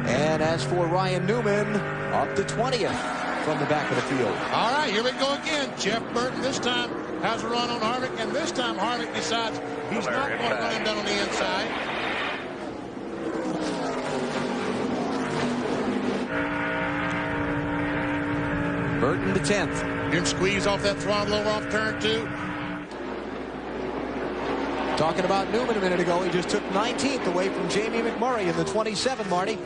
And as for Ryan Newman, up to 20th. From the back of the field. All right, here we go again. Jeff Burton this time has a run on Harvick, and this time Harvick decides he's not going to run him down on the inside. into 10th. Didn't squeeze off that throttle over off turn 2. Talking about Newman a minute ago, he just took 19th away from Jamie McMurray in the 27, Marty.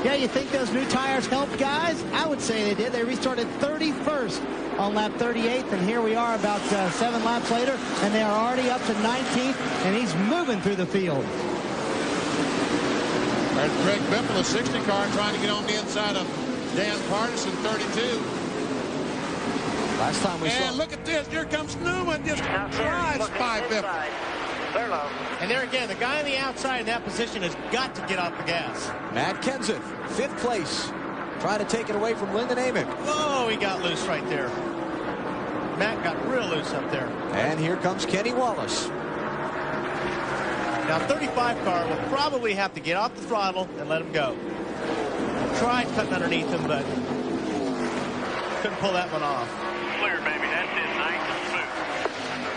Yeah, you think those new tires helped, guys? I would say they did. They restarted 31st on lap 38th, and here we are about 7 laps later, and they are already up to 19th, and he's moving through the field. There's Greg Biffle, a 60 car, trying to get on the inside of Dan Partisan, 32. Last time we saw. And look at this. Here comes Newman. Just drives by Biffle. And there again, the guy on the outside in that position has got to get off the gas. Matt Kenseth, 5th place. Trying to take it away from Lyndon Amick. Whoa, he got loose right there. Matt got real loose up there. And here comes Kenny Wallace. Now, 35 car will probably have to get off the throttle and let him go. Tried cutting underneath him, but couldn't pull that one off. Clear, baby. That's it. Nice and smooth.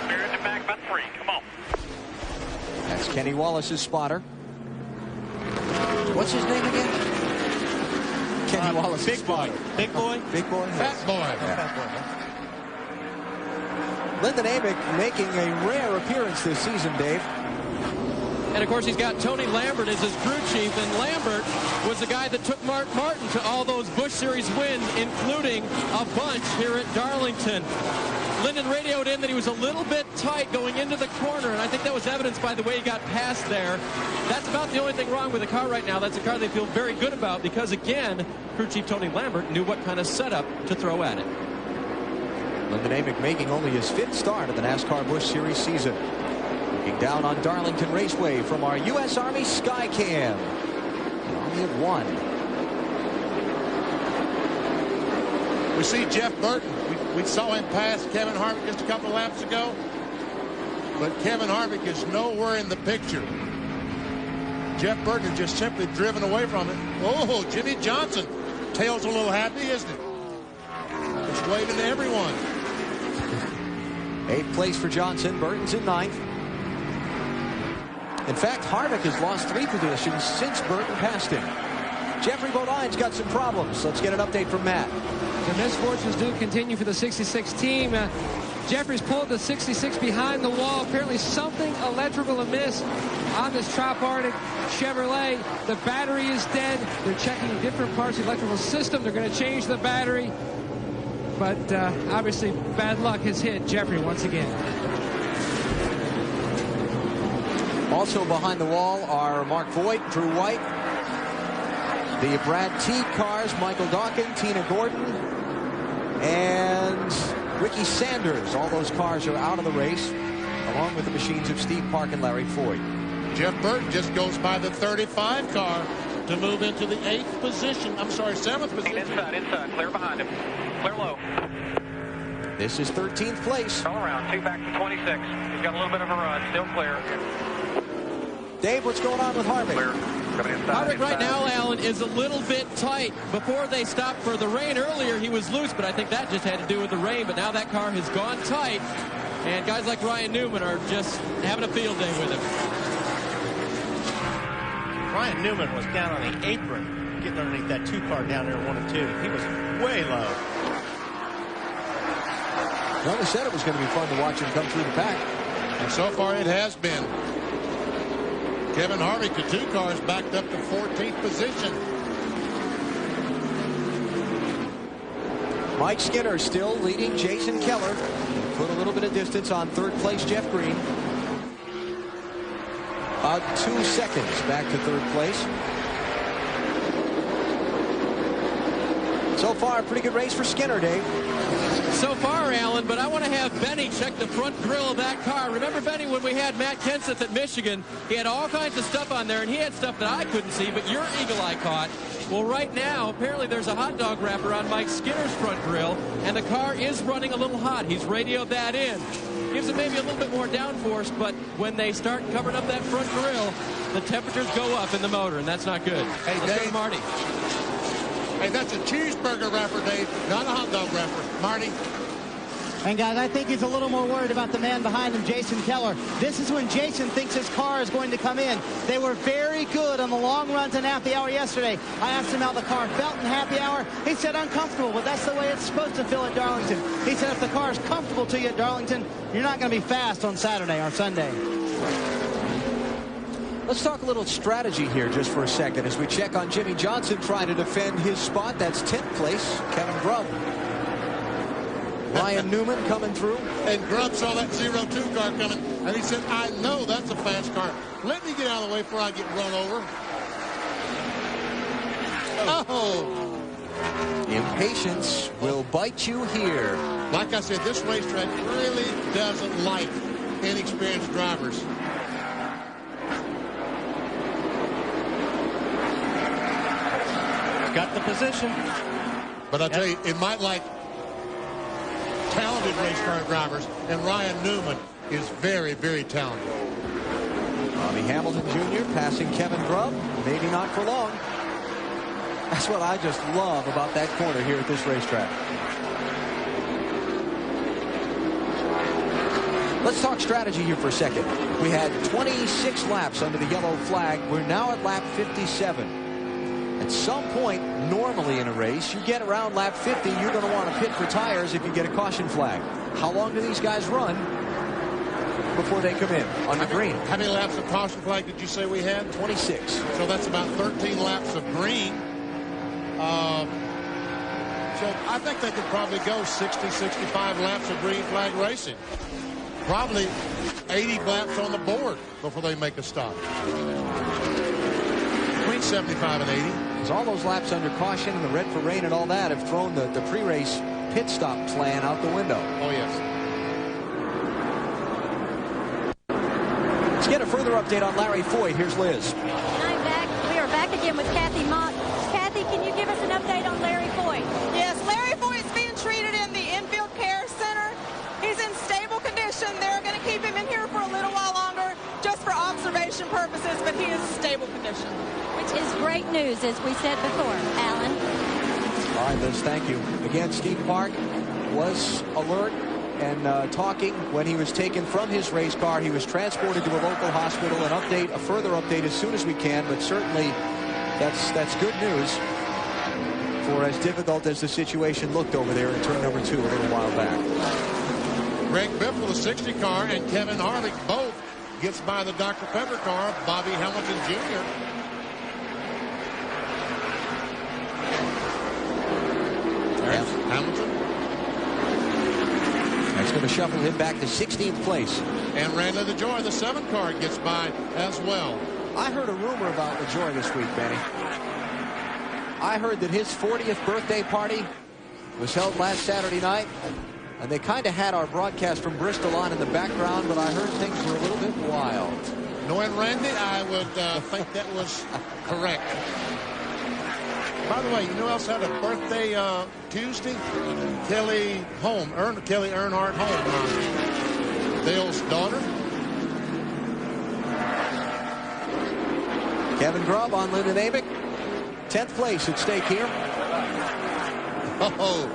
Spirit to back about 3. Come on. That's Kenny Wallace's spotter. What's his name again? Kenny Wallace's Big spotter. boy. Big boy? Big boy? Fat boy. Yeah. Fat boy. Lyndon Amick making a rare appearance this season, Dave. And, of course, he's got Tony Lambert as his crew chief, and Lambert was the guy that took Mark Martin to all those Busch Series wins, including a bunch here at Darlington. Lyndon radioed in that he was a little bit tight going into the corner, and I think that was evidenced by the way he got past there. That's about the only thing wrong with the car right now. That's a car they feel very good about because, again, crew chief Tony Lambert knew what kind of setup to throw at it. Lyndon Amick making only his 5th start of the NASCAR Busch Series season. Looking down on Darlington Raceway from our U.S. Army Skycam. The Army of 1. We see Jeff Burton. We saw him pass Kevin Harvick just a couple of laps ago. But Kevin Harvick is nowhere in the picture. Jeff Burton just simply driven away from it. Oh, Jimmy Johnson. Tail's a little happy, isn't it? Just waving to everyone. 8th place for Johnson. Burton's in 9th. In fact, Harvick has lost 3 positions since Burton passed him. Jeffrey Bodine's got some problems. Let's get an update from Matt. The misfortunes do continue for the 66 team. Jeffrey's pulled the 66 behind the wall. Apparently something electrical amiss on this Tripartite Chevrolet. The battery is dead. They're checking different parts of the electrical system. They're going to change the battery. But obviously bad luck has hit Jeffrey once again. Also behind the wall are Mark Voigt, Drew White, the Brad Teague cars, Michael Dawkins, Tina Gordon, and Ricky Sanders. All those cars are out of the race, along with the machines of Steve Park and Larry Foy. Jeff Burton just goes by the 35 car to move into the 8th position. I'm sorry, 7th position. Inside. Clear behind him. Clear low. This is 13th place. All around. 2 back to 26. He's got a little bit of a run. Still clear. Dave, what's going on with Harvick? Clear. Harvick right now, Alan, is a little bit tight. Before they stopped for the rain earlier, he was loose, but I think that just had to do with the rain. But now that car has gone tight, and guys like Ryan Newman are just having a field day with him. Ryan Newman was down on the apron, getting underneath that 2 car down there in 1 and 2. He was way low. Well, they said it was going to be fun to watch him come through the pack. And so far it has been. Kevin Harvick, the 2 cars backed up to 14th position. Mike Skinner still leading Jason Keller. Put a little bit of distance on 3rd place Jeff Green. About 2 seconds back to 3rd place. So far, a pretty good race for Skinner, Dave. So far, Alan, but I want to have Benny check the front grille of that car. Remember, Benny, when we had Matt Kenseth at Michigan, he had all kinds of stuff on there, and he had stuff that I couldn't see, but your eagle eye caught. Well, right now, apparently there's a hot dog wrapper on Mike Skinner's front grille, and the car is running a little hot. He's radioed that in. Gives it maybe a little bit more downforce, but when they start covering up that front grille, the temperatures go up in the motor, and that's not good. Hey, Let's go to Dave. Marty. Hey, that's a cheeseburger wrapper, Dave, not a hot dog wrapper. Marty? And guys, I think he's a little more worried about the man behind him, Jason Keller. This is when Jason thinks his car is going to come in. They were very good on the long runs in happy hour yesterday. I asked him how the car felt in happy hour. He said uncomfortable, but that's the way it's supposed to feel at Darlington. He said if the car is comfortable to you at Darlington, you're not going to be fast on Saturday or Sunday. Let's talk a little strategy here just for a second as we check on Jimmy Johnson trying to defend his spot. That's 10th place, Kevin Grubb. Ryan Newman coming through. And Grubb saw that 0-2 car coming, and he said, I know that's a fast car. Let me get out of the way before I get run over. Oh! Impatience will bite you here. Like I said, this racetrack really doesn't like inexperienced drivers. Got the position. But I tell you, it might like talented race car drivers, and Ryan Newman is very, very talented. Bobby Hamilton Jr. passing Kevin Grubb. Maybe not for long. That's what I just love about that corner here at this racetrack. Let's talk strategy here for a second. We had 26 laps under the yellow flag. We're now at lap 57. At some point, normally in a race, you get around lap 50, you're going to want to pit for tires if you get a caution flag. How long do these guys run before they come in on the green? How many laps of caution flag did you say we had? 26. So that's about 13 laps of green. So I think they could probably go 60, 65 laps of green flag racing. Probably 80 laps on the board before they make a stop. Between 75 and 80. Because all those laps under caution and the red for rain and all that have thrown the pre-race pit stop plan out the window. Oh, yes. Let's get a further update on Larry Foy. Here's Liz. I'm back. We are back again with Kathy Mott. Kathy, can you give us an update on Larry Foy? Yes, Larry Foy is being treated in the infield care center. He's in stable condition. They're going to keep him in here for a little while longer just for observation purposes, but he is stable condition. Which is great news, as we said before. Alan? All right, Liz, thank you. Again, Steve Park was alert and talking when he was taken from his race car. He was transported to a local hospital. A further update as soon as we can, but certainly that's good news for as difficult as the situation looked over there in turn number 2 a little while back. Greg Biff with a 60 car and Kevin Harvick both gets by the Dr. Pepper car, Bobby Hamilton Jr. There's Hamilton. That's going to shuffle him back to 16th place. And Randy LaJoy, the 7 car, gets by as well. I heard a rumor about LaJoy this week, Benny. I heard that his 40th birthday party was held last Saturday night, and they kind of had our broadcast from Bristol on in the background, but I heard things were a little bit wild. Knowing Randy, I would think that was correct. By the way, you know who else had a birthday Tuesday? Kelly Earnhardt Holm, Dale's daughter. Kevin Grubb on Lyndon Amick. 10th place at stake here. Oh,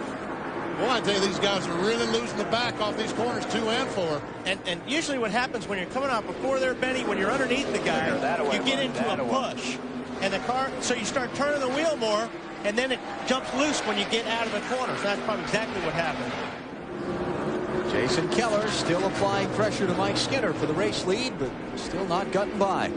boy, I tell you, these guys are really losing the back off these corners 2 and 4. And usually what happens when you're coming out before there, Benny, when you're underneath the guy, you get into a push. And the car, so you start turning the wheel more, and then it jumps loose when you get out of the corner. So that's probably exactly what happened. Jason Keller still applying pressure to Mike Skinner for the race lead, but still not gotten by.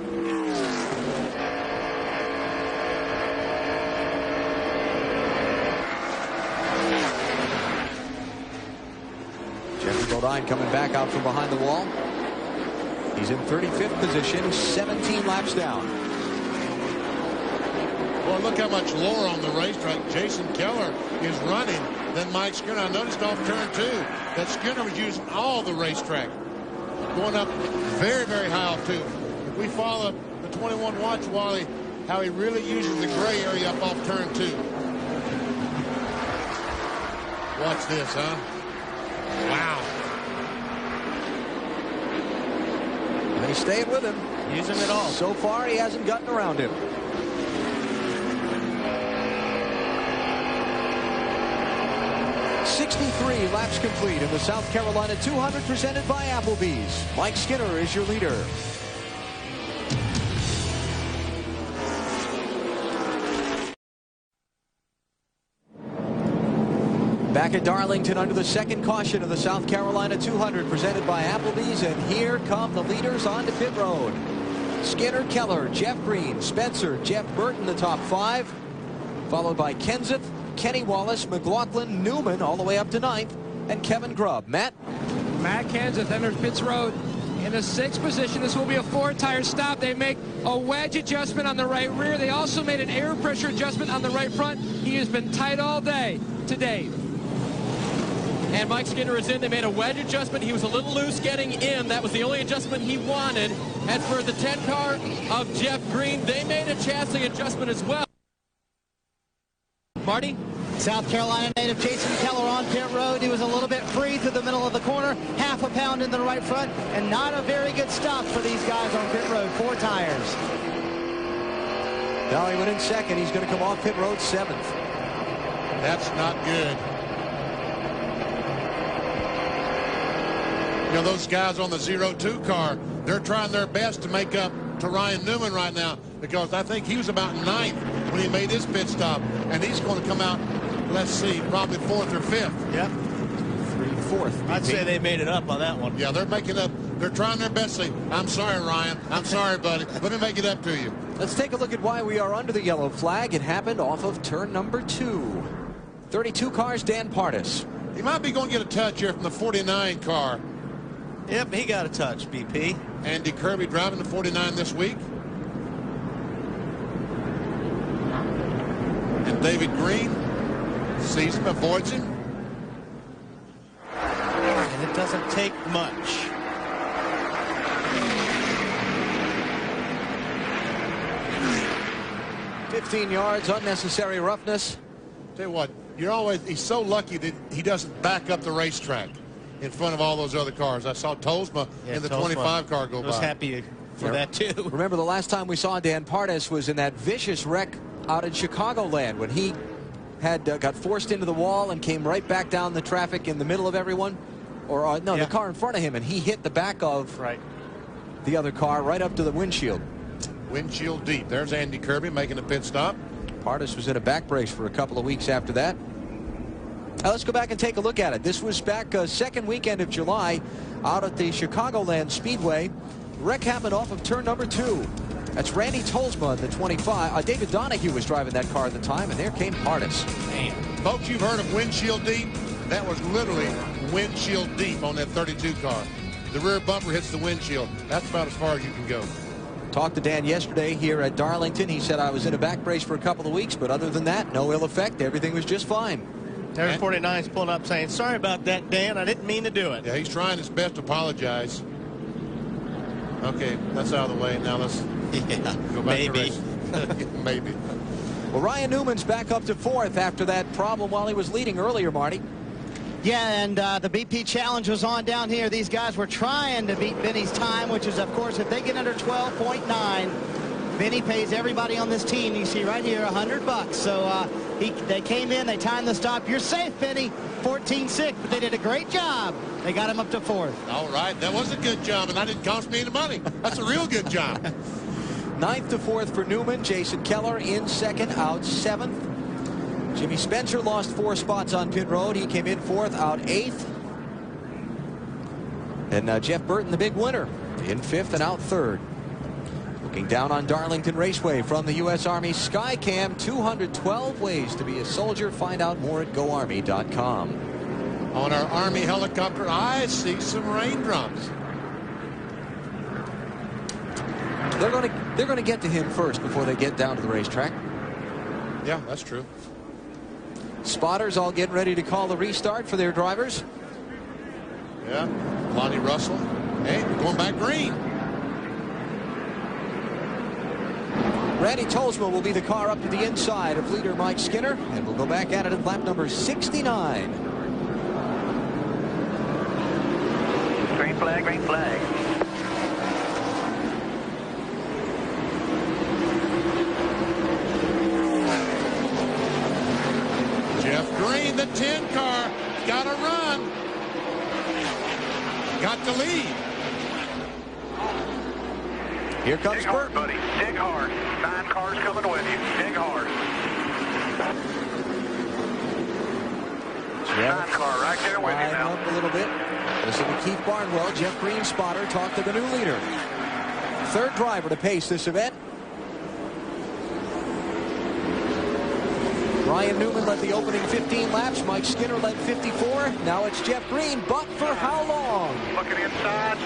Jeffrey Bodine coming back out from behind the wall. He's in 35th position, 17 laps down. Well, look how much lower on the racetrack Jason Keller is running than Mike Skinner. I noticed off turn 2 that Skinner was using all the racetrack, going up very, very high off 2. If we follow the 21 watch, Wally, how he really uses the gray area up off turn 2. Watch this, huh? Wow. They stayed with him. Using it all. So far, he hasn't gotten around him. 63 laps complete in the South Carolina 200 presented by Applebee's. Mike Skinner is your leader. Back at Darlington under the second caution of the South Carolina 200 presented by Applebee's, and here come the leaders onto pit road. Skinner, Keller, Jeff Green, Spencer, Jeff Burton, the top 5, followed by Kenseth, Kenny Wallace, McLaughlin, Newman, all the way up to 9th, and Kevin Grubb. Matt Kenseth enters pits road in the 6th position. This will be a 4-tire stop. They make a wedge adjustment on the right rear. They also made an air pressure adjustment on the right front. He has been tight all day today. And Mike Skinner is in. They made a wedge adjustment. He was a little loose getting in. That was the only adjustment he wanted. And for the 10 car of Jeff Green, they made a chassis adjustment as well. Marty? South Carolina native Jason Keller on pit road. He was a little bit free through the middle of the corner, half a pound into the right front, and not a very good stop for these guys on pit road. 4 tires. Now he went in second. He's going to come off pit road 7th. That's not good. You know, those guys on the 0-2 car, they're trying their best to make up to Ryan Newman right now, because I think he was about 9th when he made his pit stop, and he's going to come out, let's see, probably 4th or 5th. Yep. 4th. I'd say they made it up on that one. Yeah, they're making up. They're trying their best to say, I'm sorry, Ryan. I'm sorry, buddy. Let me make it up to you. Let's take a look at why we are under the yellow flag. It happened off of turn number 2. 32 cars, Dan Pardis. He might be going to get a touch here from the 49 car. Yep, he got a touch, BP. Andy Kirby driving the 49 this week. And David Green sees him, avoids him. And it doesn't take much. $15 yards, unnecessary roughness. Tell you what, he's so lucky that he doesn't back up the racetrack in front of all those other cars. I saw Tolsma in the 25 car go by. I was happy for that, too. Remember, the last time we saw Dan Pardis was in that vicious wreck out in Chicagoland when he had got forced into the wall and came right back down the traffic in the middle of everyone. Or, no, the car in front of him, and he hit the back of the other car right up to the windshield. Windshield deep. There's Andy Kirby making a pit stop. Pardis was in a back brace for a couple of weeks after that. Now let's go back and take a look at it. This was back second weekend of July out at the Chicagoland Speedway. Wreck happened off of turn number 2. That's Randy Tolsma in the 25. David Donahue was driving that car at the time, and there came Pardis. Folks, you've heard of windshield deep? That was literally windshield deep on that 32 car. The rear bumper hits the windshield. That's about as far as you can go. Talked to Dan yesterday here at Darlington. He said, I was in a back brace for a couple of weeks, but other than that, no ill effect. Everything was just fine. There's 49's pulling up saying, sorry about that, Dan. I didn't mean to do it. Yeah, he's trying his best to apologize. Okay, that's out of the way. Now let's go back to race. Maybe. Well, Ryan Newman's back up to 4th after that problem while he was leading earlier, Marty. Yeah, and the BP challenge was on down here. These guys were trying to beat Benny's time, which is, of course, if they get under 12.9, Benny pays everybody on this team, you see right here, $100. So they came in, they timed the stop. You're safe, Benny. 14.6, but they did a great job. They got him up to 4th. All right, that was a good job, and that didn't cost me any money. That's a real good job. 9th to 4th for Newman. Jason Keller in 2nd, out 7th. Jimmy Spencer lost 4 spots on pit road. He came in 4th, out 8th. And Jeff Burton, the big winner, in 5th and out 3rd. Looking down on Darlington Raceway from the U.S. Army Skycam, 212 ways to be a soldier. Find out more at GoArmy.com. On our Army helicopter, I see some raindrops. They're going to get to him first before they get down to the racetrack. Yeah, that's true. Spotters all getting ready to call the restart for their drivers. Yeah, Lonnie Russell. Hey, going back green. Randy Tolsma will be the car up to the inside of leader Mike Skinner, and we'll go back at it at lap number 69. Green flag, green flag. Jeff Green, the 10 car, got to run. Got to lead. Here comes Dig hard, Burton. buddy. Dig hard. 9 cars coming with you. Dig hard. 9 car right there with you now. Up a little bit. Listen to Keith Barnwell, Jeff Green's spotter, talk to the new leader. Third driver to pace this event. Ryan Newman led the opening 15 laps. Mike Skinner led 54. Now it's Jeff Green, but for how long? Looking inside,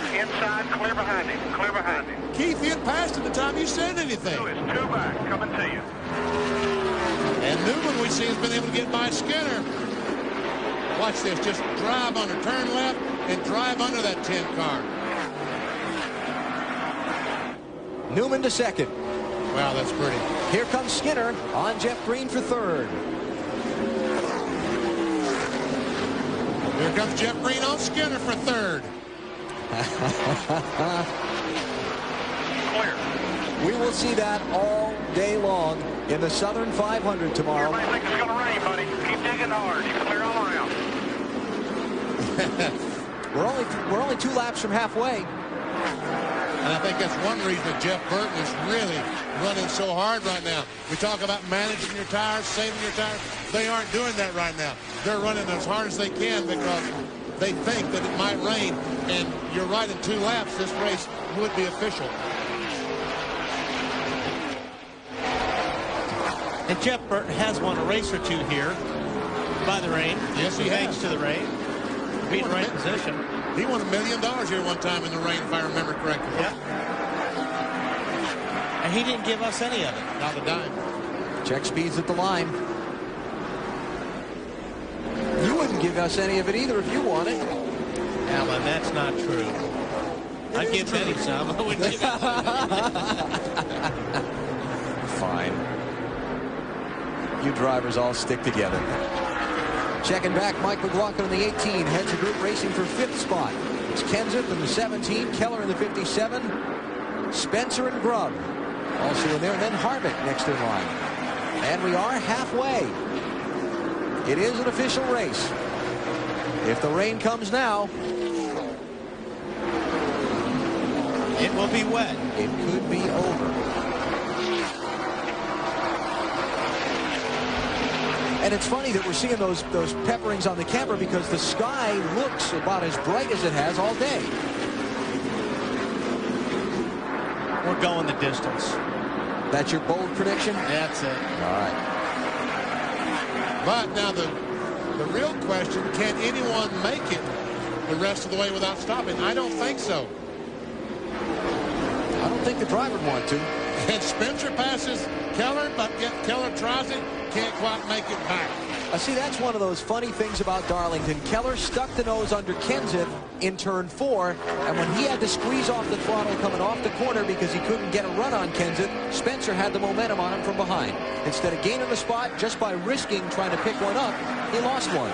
clear behind him, clear behind him. Keith, he had passed at the time you said anything. It's 2 back, coming to you. And Newman, we see, has been able to get by Skinner. Watch this, just drive under, turn left, and drive under that 10 car. Newman to second. Wow, that's pretty. Here comes Skinner on Jeff Green for third. Here comes Jeff Green on Skinner for third. Clear. We will see that all day long in the Southern 500 tomorrow. Everybody thinks it's going to rain, buddy. Keep digging hard. You clear all around. We're only 2 laps from halfway. And I think that's one reason that Jeff Burton is really running so hard right now. We talk about managing your tires, saving your tires. They aren't doing that right now. They're running as hard as they can because they think that it might rain. And you're right, in 2 laps, this race would be official. And Jeff Burton has won a race or 2 here by the rain. Yes, he thanks has. to the rain. Being right position. He won $1 million here one time in the rain, if I remember correctly. Yep. And he didn't give us any of it. Not a dime. Check speeds at the line. You wouldn't give us any of it either if you want it. Alan, that's not true. I'd give Benny some. I wouldn't give it. Fine. You drivers all stick together. Checking back, Mike McLaughlin in the 18 heads the group racing for 5th spot. It's Kenseth in the 17, Keller in the 57, Spencer and Grubb also in there, and then Harvick next in line. And we are halfway. It is an official race. If the rain comes now, it will be wet. It could be over. And it's funny that we're seeing those pepperings on the camera because the sky looks about as bright as it has all day. We're going the distance. That's your bold prediction? That's it. All right. But now the real question, can anyone make it the rest of the way without stopping? I don't think so. I don't think the driver would want to. And Spencer passes Keller, but yet Keller tries it, can't quite make it back. See, that's one of those funny things about Darlington. Keller stuck the nose under Kenseth in turn 4, and when he had to squeeze off the throttle coming off the corner because he couldn't get a run on Kenseth, Spencer had the momentum on him from behind. Instead of gaining the spot just by risking trying to pick one up, he lost one.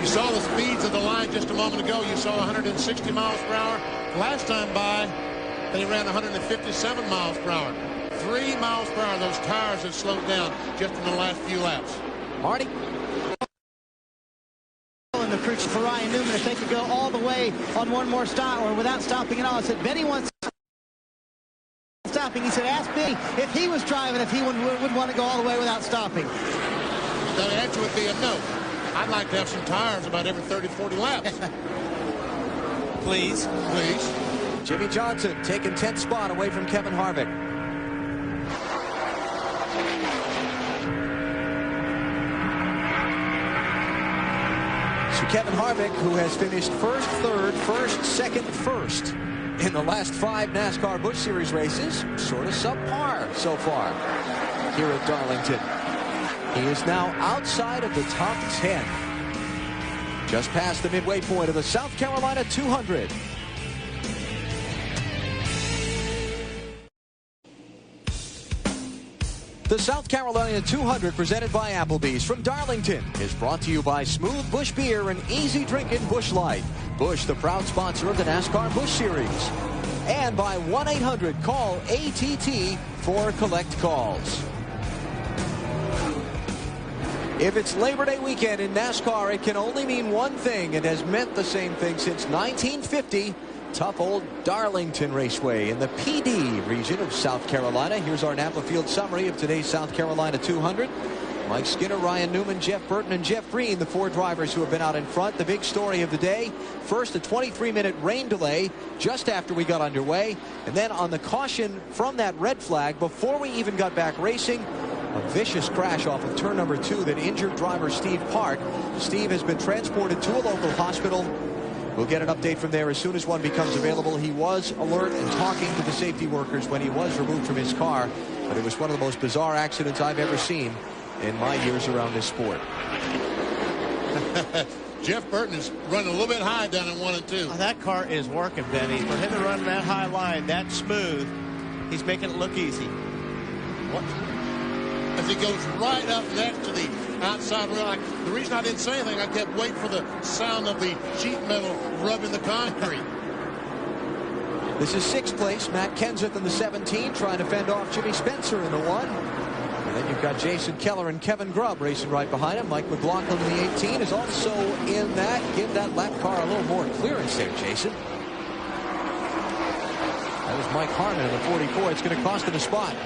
You saw the speeds of the line just a moment ago. You saw 160 miles per hour. Last time by, they ran 157 miles per hour. 3 miles per hour. Those tires have slowed down just in the last few laps. Marty? And the crew for Ryan Newman, if they could go all the way on one more stop or without stopping at all. I said, Benny wants stopping. He said, ask Benny if he was driving, if he would want to go all the way without stopping. The answer would be a no. I'd like to have some tires about every 30, 40 laps. Please. Please. Jimmy Johnson taking 10th spot away from Kevin Harvick. So Kevin Harvick, who has finished first, third, first, second, first in the last 5 NASCAR Busch Series races, sort of subpar so far here at Darlington. He is now outside of the top 10. Just past the midway point of the South Carolina 200. The South Carolina 200, presented by Applebee's from Darlington, is brought to you by Smooth Busch Beer and easy drinking Busch Light. Busch, the proud sponsor of the NASCAR Busch Series. and by 1-800-CALL-ATT for collect calls. If it's Labor Day weekend in NASCAR, it can only mean one thing. It has meant the same thing since 1950. Tough old Darlington Raceway in the PD region of South Carolina. Here's our Napa Field summary of today's South Carolina 200. Mike Skinner, Ryan Newman, Jeff Burton, and Jeff Green, the 4 drivers who have been out in front. The big story of the day, first a 23-minute rain delay just after we got underway. And then on the caution from that red flag, before we even got back racing, a vicious crash off of turn number 2 that injured driver Steve Park. Steve has been transported to a local hospital. We'll get an update from there as soon as one becomes available. He was alert and talking to the safety workers when he was removed from his car. But it was one of the most bizarre accidents I've ever seen in my years around this sport. Jeff Burton is running a little bit high down in 1 and 2. Oh, that car is working, Benny. For him to run that high line, that smooth, he's making it look easy. What? As he goes right up next to the outside rail. The reason I didn't say anything, I kept waiting for the sound of the sheet metal rubbing the concrete. This is 6th place. Matt Kenseth in the 17, trying to fend off Jimmy Spencer in the 1. And then you've got Jason Keller and Kevin Grubb racing right behind him. Mike McLaughlin in the 18 is also in that. Give that lap car a little more clearance there, Jason. That was Mike Harmon in the 44. It's going to cost him a spot.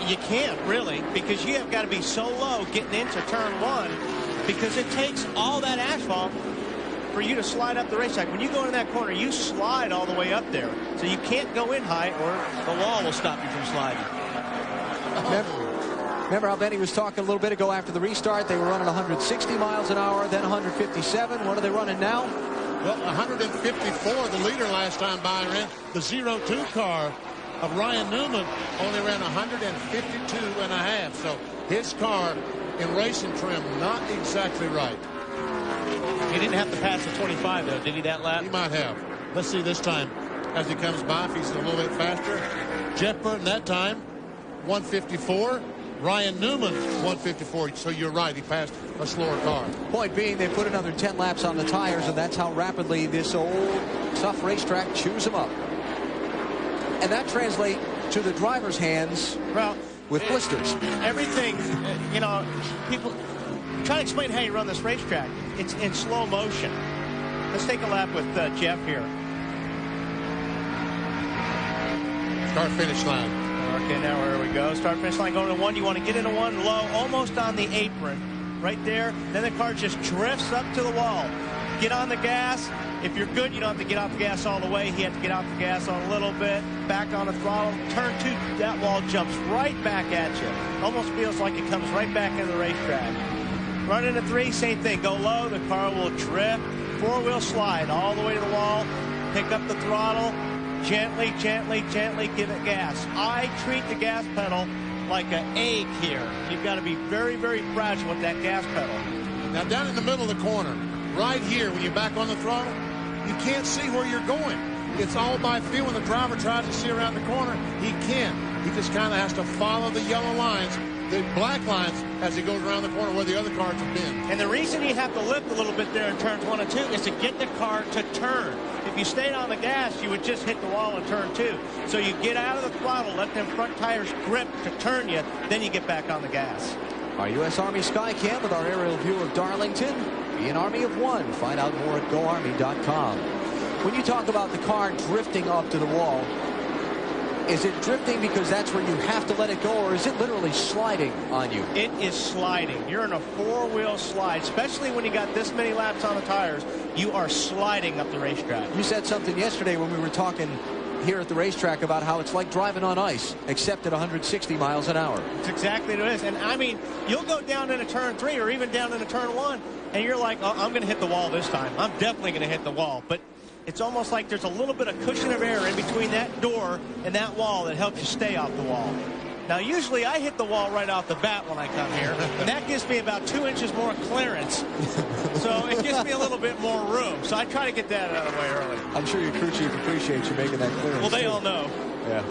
You can't really, because you have got to be so low getting into turn 1, because it takes all that asphalt for you to slide up the racetrack. When you go in that corner, you slide all the way up there. So you can't go in high or the wall will stop you from sliding. Remember how Benny was talking a little bit ago after the restart? They were running 160 miles an hour, then 157. What are they running now? Well, 154, the leader last time by ran. The 02 car of Ryan Newman only ran 152.5. So his car in racing trim not exactly right. He didn't have to pass the 25, though, did he, that lap? He might have. Let's see this time as he comes by if he's a little bit faster. Jeff Burton that time, 154. Ryan Newman, 154. So you're right, he passed a slower car. Point being, they put another 10 laps on the tires, and that's how rapidly this old, tough racetrack chews them up. And that translates to the driver's hands with blisters. Everything, you know, people try to explain how you run this racetrack. It's in slow motion. Let's take a lap with Jeff here. Start finish line. Okay, now where we go. Start finish line going to 1. You want to get into 1 low, almost on the apron. Right there. Then the car just drifts up to the wall. Get on the gas. If you're good, you don't have to get off the gas all the way. He had to get off the gas on a little bit. Back on the throttle. Turn 2, that wall jumps right back at you. Almost feels like it comes right back into the racetrack. Run into 3, same thing. Go low, the car will drift. 4-wheel slide all the way to the wall. Pick up the throttle. Gently, gently, gently give it gas. I treat the gas pedal like an egg here. You've got to be very, very fragile with that gas pedal. Now down in the middle of the corner, right here, when you're back on the throttle, you can't see where you're going. It's all by feel. When the driver tries to see around the corner, he can't. He just kind of has to follow the yellow lines, the black lines, as he goes around the corner where the other cars have been. And the reason you have to lift a little bit there in turns 1 and 2 is to get the car to turn. If you stayed on the gas, you would just hit the wall in turn 2. So you get out of the throttle, let them front tires grip to turn you, then you get back on the gas. Our U.S. Army Skycam with our aerial view of Darlington. Be an Army of 1. Find out more at GoArmy.com. When you talk about the car drifting up to the wall, is it drifting because that's where you have to let it go, or is it literally sliding on you? It is sliding. You're in a 4-wheel slide, especially when you got this many laps on the tires. You are sliding up the racetrack. You said something yesterday when we were talking here at the racetrack about how it's like driving on ice, except at 160 miles an hour. It's exactly what it is. And, I mean, you'll go down into turn 3 or even down into turn 1, and you're like, oh, I'm going to hit the wall this time. I'm definitely going to hit the wall. But it's almost like there's a little bit of cushion of air in between that door and that wall that helps you stay off the wall. Now, usually I hit the wall right off the bat when I come here, and that gives me about 2 inches more clearance. So it gives me a little bit more room. So I try to get that out of the way early. I'm sure your crew chief appreciates you making that clearance. Well, they all know. Yeah.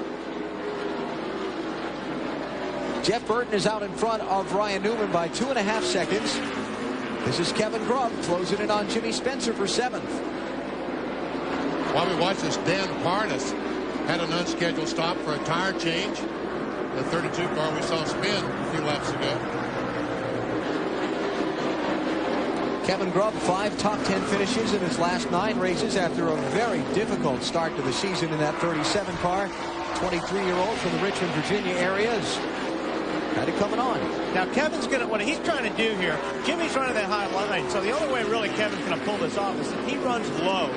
Jeff Burton is out in front of Ryan Newman by 2.5 seconds. This is Kevin Grubb closing in on Jimmy Spencer for 7th. While we watch this, Dan Parnas had an unscheduled stop for a tire change. The 32 car we saw spin a few laps ago. Kevin Grubb, 5 top 10 finishes in his last 9 races after a very difficult start to the season in that 37 car. 23-year-old from the Richmond, Virginia area has had it coming on. Now Kevin's going to, what he's trying to do here, Jimmy's running that high line, so the only way really Kevin's going to pull this off is if he runs low.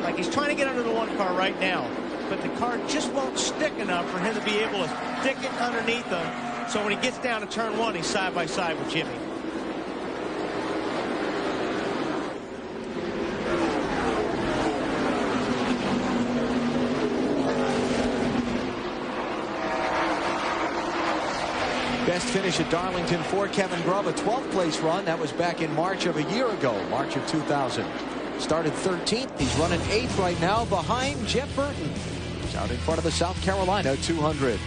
Like he's trying to get under the 1 car right now, but the car just won't stick enough for him to be able to stick it underneath them. So when he gets down to turn 1, he's side by side with Jimmy. Best finish at Darlington for Kevin Grubb, a 12th place run. That was back in March of a year ago, March of 2000. Started 13th. He's running 8th right now behind Jeff Burton. He's out in front of the South Carolina 200.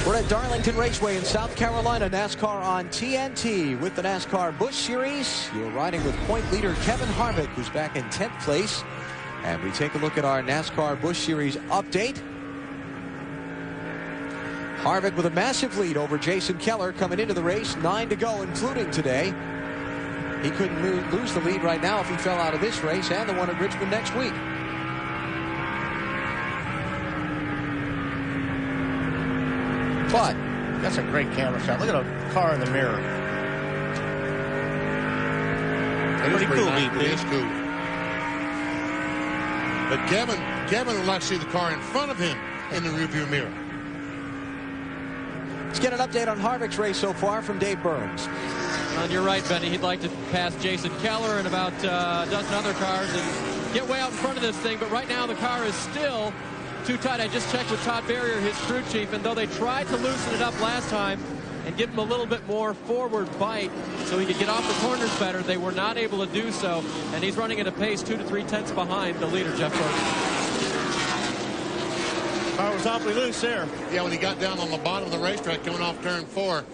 We're at Darlington Raceway in South Carolina. NASCAR on TNT with the NASCAR Busch Series. You're riding with point leader Kevin Harvick, who's back in 10th place. And we take a look at our NASCAR Busch Series update. Harvick with a massive lead over Jason Keller coming into the race. 9 to go, including today. He couldn't lose the lead right now if he fell out of this race and the one at Richmond next week. But that's a great camera shot. Look at the car in the mirror. Pretty cool, nice. It is cool. But Kevin would like to see the car in front of him in the rearview mirror. Let's get an update on Harvick's race so far from Dave Burns. You're right, Benny. He'd like to pass Jason Keller and about a dozen other cars and get way out in front of this thing. But right now the car is still too tight. I just checked with Todd Barrier, his crew chief, and though they tried to loosen it up last time and give him a little bit more forward bite so he could get off the corners better, they were not able to do so. And he's running at a pace 2 to 3 tenths behind the leader, Jeff Burton. Car was awfully loose there. Yeah, when he got down on the bottom of the racetrack coming off turn 4,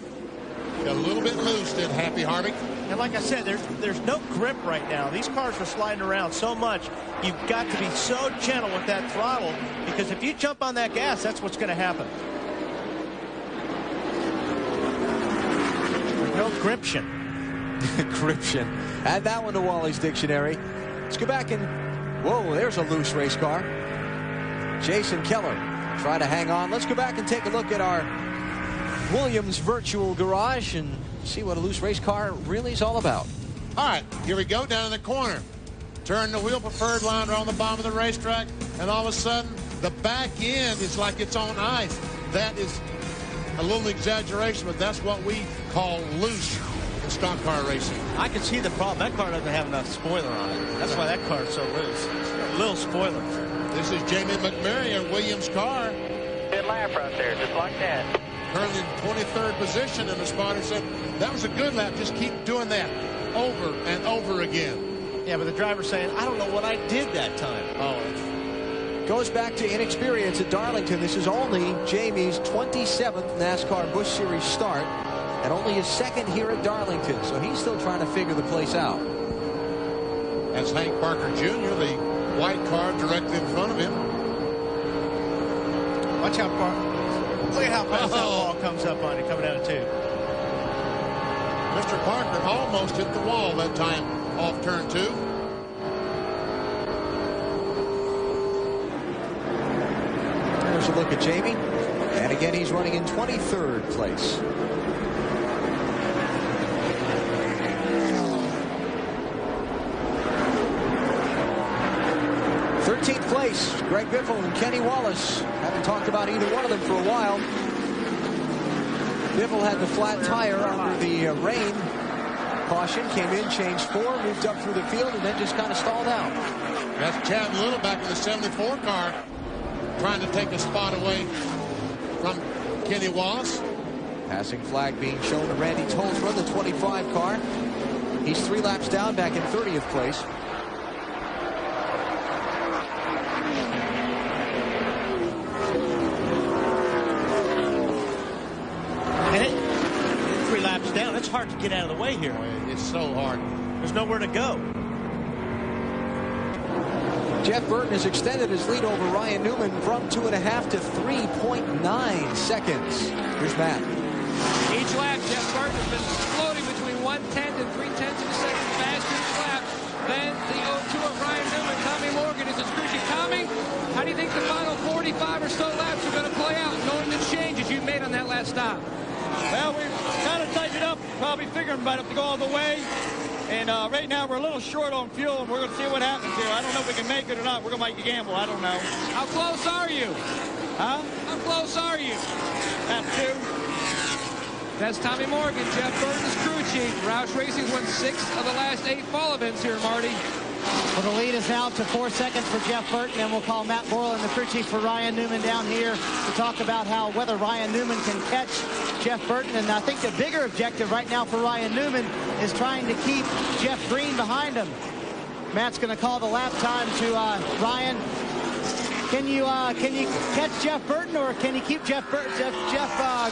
got a little bit loose, did Happy Harvick. And like I said, there's no grip right now. These cars are sliding around so much. You've got to be so gentle with that throttle, because if you jump on that gas, that's what's going to happen. No gription. Gription. Add that one to Wally's dictionary. Let's go back and, whoa, there's a loose race car. Jason Keller trying to hang on. Let's go back and take a look at our Williams virtual garage and see what a loose race car really is all about. All right, here we go down in the corner. Turn the wheel preferred line around the bottom of the racetrack, and all of a sudden the back end is like it's on ice. That is a little exaggeration, but that's what we call loose in stock car racing. I can see the problem. That car doesn't have enough spoiler on it. That's why that car is so loose. A little spoiler. This is Jamie McMurray, a Williams car. Good lap right there, just like that. Currently in 23rd position, and the spotter said, that was a good lap. Just keep doing that over and over again. Yeah, but the driver's saying, I don't know what I did that time. Oh, goes back to inexperience at Darlington. This is only Jamie's 27th NASCAR Busch Series start and only his second here at Darlington. So he's still trying to figure the place out. That's Hank Parker Jr., the white car directly in front of him. Watch how far. Look at how fast that wall comes up on it, coming out of 2. Mr. Parker almost hit the wall that time off turn 2. There's a look at Jamie. And again, he's running in 23rd place. Place, Greg Biffle and Kenny Wallace. Haven't talked about either one of them for a while. Biffle had the flat tire under the rain caution, came in, changed 4, moved up through the field, and then just kind of stalled out. That's Chad Little back in the 74 car, trying to take a spot away from Kenny Wallace. Passing flag being shown to Randy Tolsma, the 25 car. He's 3 laps down, back in 30th place. it's hard to get out of the way here. Boy, it's so hard. There's nowhere to go. Jeff Burton has extended his lead over Ryan Newman from 2.5 to 3.9 seconds. Here's Matt. Each lap, Jeff Burton has been floating between 1/10 and 3/10 of a second faster each lap than the 0-2 of Ryan Newman. Tommy Morgan is his cruising. Tommy, how do you think the final 45 or so laps are going to play out, knowing the changes you made on that last stop? Well, we kind of tightened it up, probably figuring about it to go all the way. And right now we're a little short on fuel, and we're going to see what happens here. I don't know if we can make it or not. We're going to make a gamble. I don't know. How close are you? Huh? How close are you? Lap 2. That's Tommy Morgan, Jeff Burton's crew chief. Roush Racing's won 6 of the last 8 fall events here, Marty. Well, the lead is now to 4 seconds for Jeff Burton, and we'll call Matt Borland, the crew chief for Ryan Newman, down here to talk about whether Ryan Newman can catch Jeff Burton. And I think the bigger objective right now for Ryan Newman is trying to keep Jeff Green behind him. Matt's going to call the lap time to Ryan. Can you catch Jeff Burton, or can you keep Jeff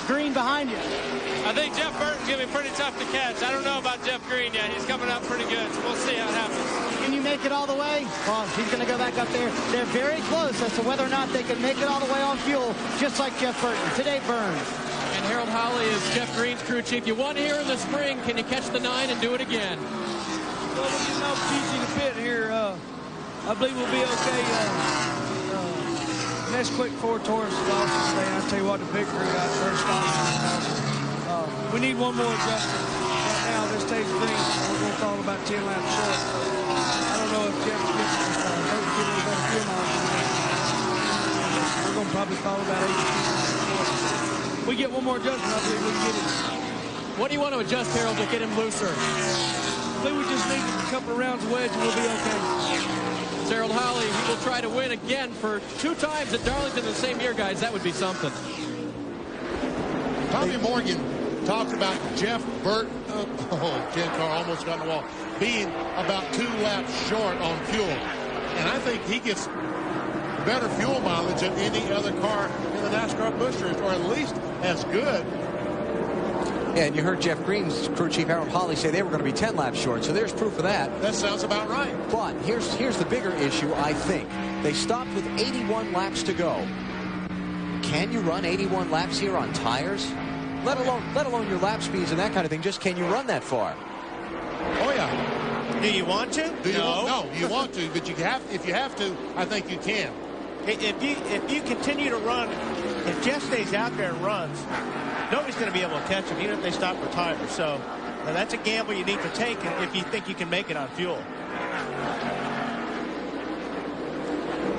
Green behind you? I think Jeff Burton's going to be pretty tough to catch. I don't know about Jeff Green yet. He's coming up pretty good, so we'll see how it happens. Can you make it all the way? Well, he's going to go back up there. They're very close as to whether or not they can make it all the way on fuel, just like Jeff Burton. Today, Burns. And Harold Hawley is Jeff Green's crew chief. You won here in the spring. Can you catch the 9 and do it again? Well, we're getting off easy to pit here. I believe we'll be okay. Next quick 4 Taurus is awesome today. I'll tell you what, the victory got first off. We need one more adjustment. Right now, this stage green, we're going to fall about 10 laps short. I don't know if Jeff gets a little better fuel mileage. We're going to probably fall about 8 laps. We get one more adjustment, I believe we can get it. What do you want to adjust, Harold, to get him looser? I think we just need a couple of rounds of wedge and we'll be okay. Harold Hawley, he will try to win again for 2 times at Darlington the same year, guys. That would be something. Tommy Morgan talked about Jeff Burton, Ken Carr almost got in the wall, being about 2 laps short on fuel. And I think he gets better fuel mileage than any other car in the NASCAR Busch Series, or at least as good. Yeah, and you heard Jeff Green's crew chief Harold Hawley say they were going to be 10 laps short, so there's proof of that. That sounds about right. But here's the bigger issue, I think. They stopped with 81 laps to go. Can you run 81 laps here on tires? Let alone your lap speeds and that kind of thing. Just can you run that far? Oh, yeah. Do you want to? No, you want to, but if you have to, I think you can. If you continue to run, if Jeff stays out there and runs, nobody's going to be able to catch him, even if they stop for tires. So that's a gamble you need to take if you think you can make it on fuel.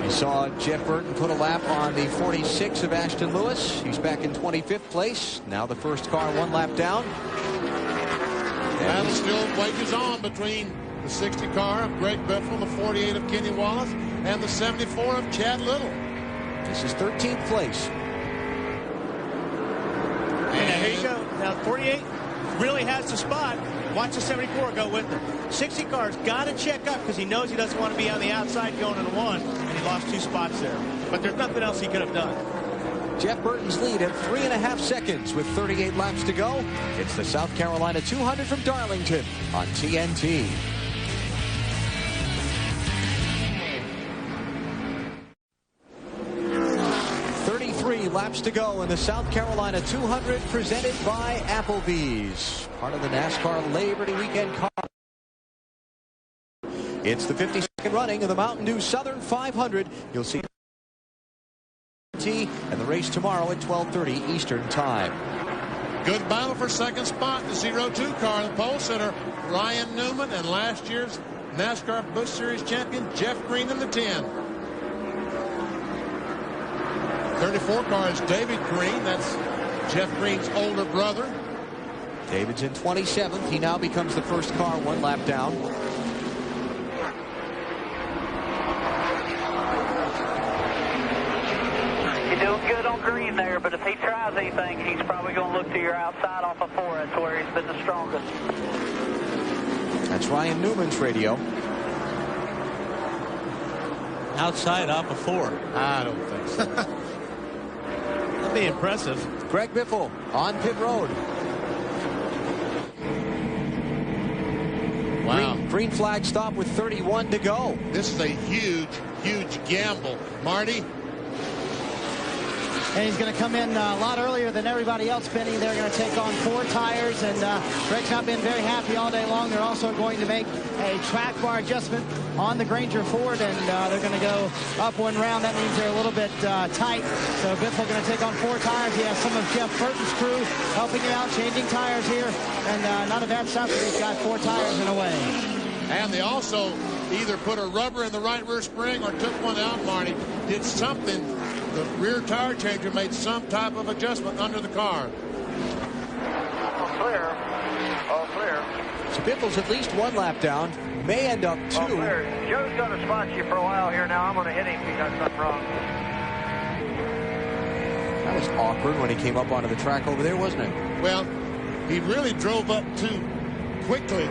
We saw Jeff Burton put a lap on the 46 of Ashton Lewis. He's back in 25th place. Now the first car 1 lap down. Battle still wages on between the 60 car of Greg Biffle, the 48 of Kenny Wallace, and the 74 of Chad Little. This is 13th place. And here you go. Now 48 really has the spot. Watch the 74 go with him. 60 car's got to check up because he knows he doesn't want to be on the outside going into 1, and he lost 2 spots there. But there's nothing else he could have done. Jeff Burton's lead at 3.5 seconds with 38 laps to go. It's the South Carolina 200 from Darlington on TNT. Laps to go in the South Carolina 200 presented by Applebee's, part of the NASCAR Labor Day weekend car. It's the 52nd running of the Mountain Dew Southern 500. You'll see and the race tomorrow at 12:30 Eastern Time. Good battle for second spot. The 02 car in the pole center, Ryan Newman, and last year's NASCAR Busch Series champion Jeff Green in the 10. 34 car is David Green. That's Jeff Green's older brother. David's in 27th. He now becomes the first car 1 lap down. You're doing good on Green there, but if he tries anything, he's probably going to look to your outside off of 4. That's where he's been the strongest. That's Ryan Newman's radio. Outside off of 4. I don't think so. That'd be impressive. Greg Biffle on pit road. Green flag stop with 31 to go. This is a huge, huge gamble. Marty? And he's going to come in a lot earlier than everybody else, Benny. They're going to take on 4 tires, and Greg's not been very happy all day long. They're also going to make a track bar adjustment on the Granger Ford, and they're going to go up 1 round. That means they're a little bit tight. So Biffle going to take on 4 tires. He has some of Jeff Burton's crew helping him out, changing tires here, and not a bad stop. He's got 4 tires in a way. And they also either put a rubber in the right rear spring or took one out, Marty. Did something. The rear tire changer made some type of adjustment under the car. All clear. All clear. So Biffle's at least 1 lap down. May end up 2. All clear. Joe's going to spot you for a while here now. I'm going to hit him if he does something wrong. That was awkward when he came up onto the track over there, wasn't it? Well, he really drove up too quickly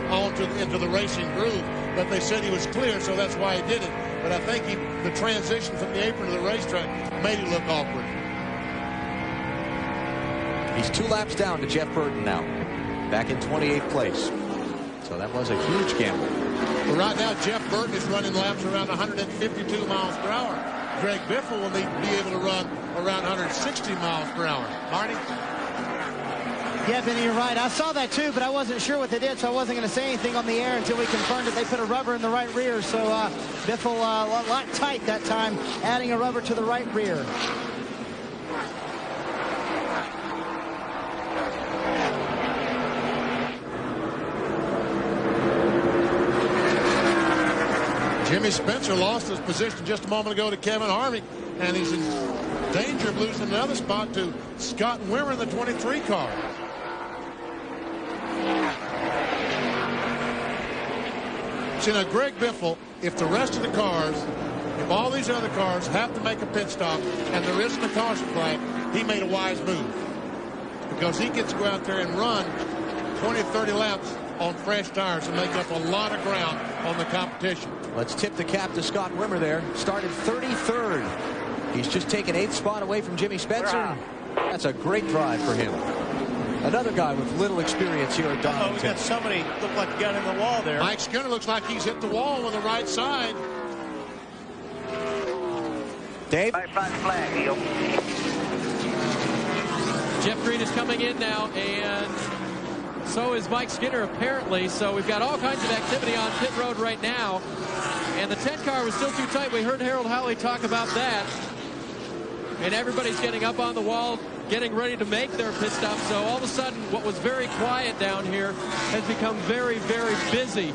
into the racing groove, but they said he was clear, so that's why he did it. But I think the transition from the apron to the racetrack made it look awkward. He's 2 laps down to Jeff Burton now, back in 28th place. So that was a huge gamble. But right now, Jeff Burton is running laps around 152 miles per hour. Greg Biffle will need to be able to run around 160 miles per hour. Marty? Yeah, Benny, you're right. I saw that too, but I wasn't sure what they did, so I wasn't going to say anything on the air until we confirmed it. They put a rubber in the right rear, so Biffle a lot tight that time, adding a rubber to the right rear. Jimmy Spencer lost his position just a moment ago to Kevin Harvick, and he's in danger of losing another spot to Scott Wimmer in the 23 car. See, now Greg Biffle, if the rest of the cars, if all these other cars have to make a pit stop and there isn't a caution flag, he made a wise move. Because he gets to go out there and run 20, 30 laps on fresh tires and make up a lot of ground on the competition. Let's tip the cap to Scott Wimmer there. Started 33rd. He's just taken 8th spot away from Jimmy Spencer. That's a great drive for him. Another guy with little experience here at Darlington. Oh, we got somebody look like he got in the wall there. Mike Skinner looks like he's hit the wall on the right side. Dave? Flag, heel. Jeff Green is coming in now, and so is Mike Skinner apparently. So we've got all kinds of activity on pit road right now. And the 10 car was still too tight. We heard Harold Howley talk about that. And everybody's getting up on the wall, getting ready to make their pit stop. So all of a sudden, what was very quiet down here has become very, very busy.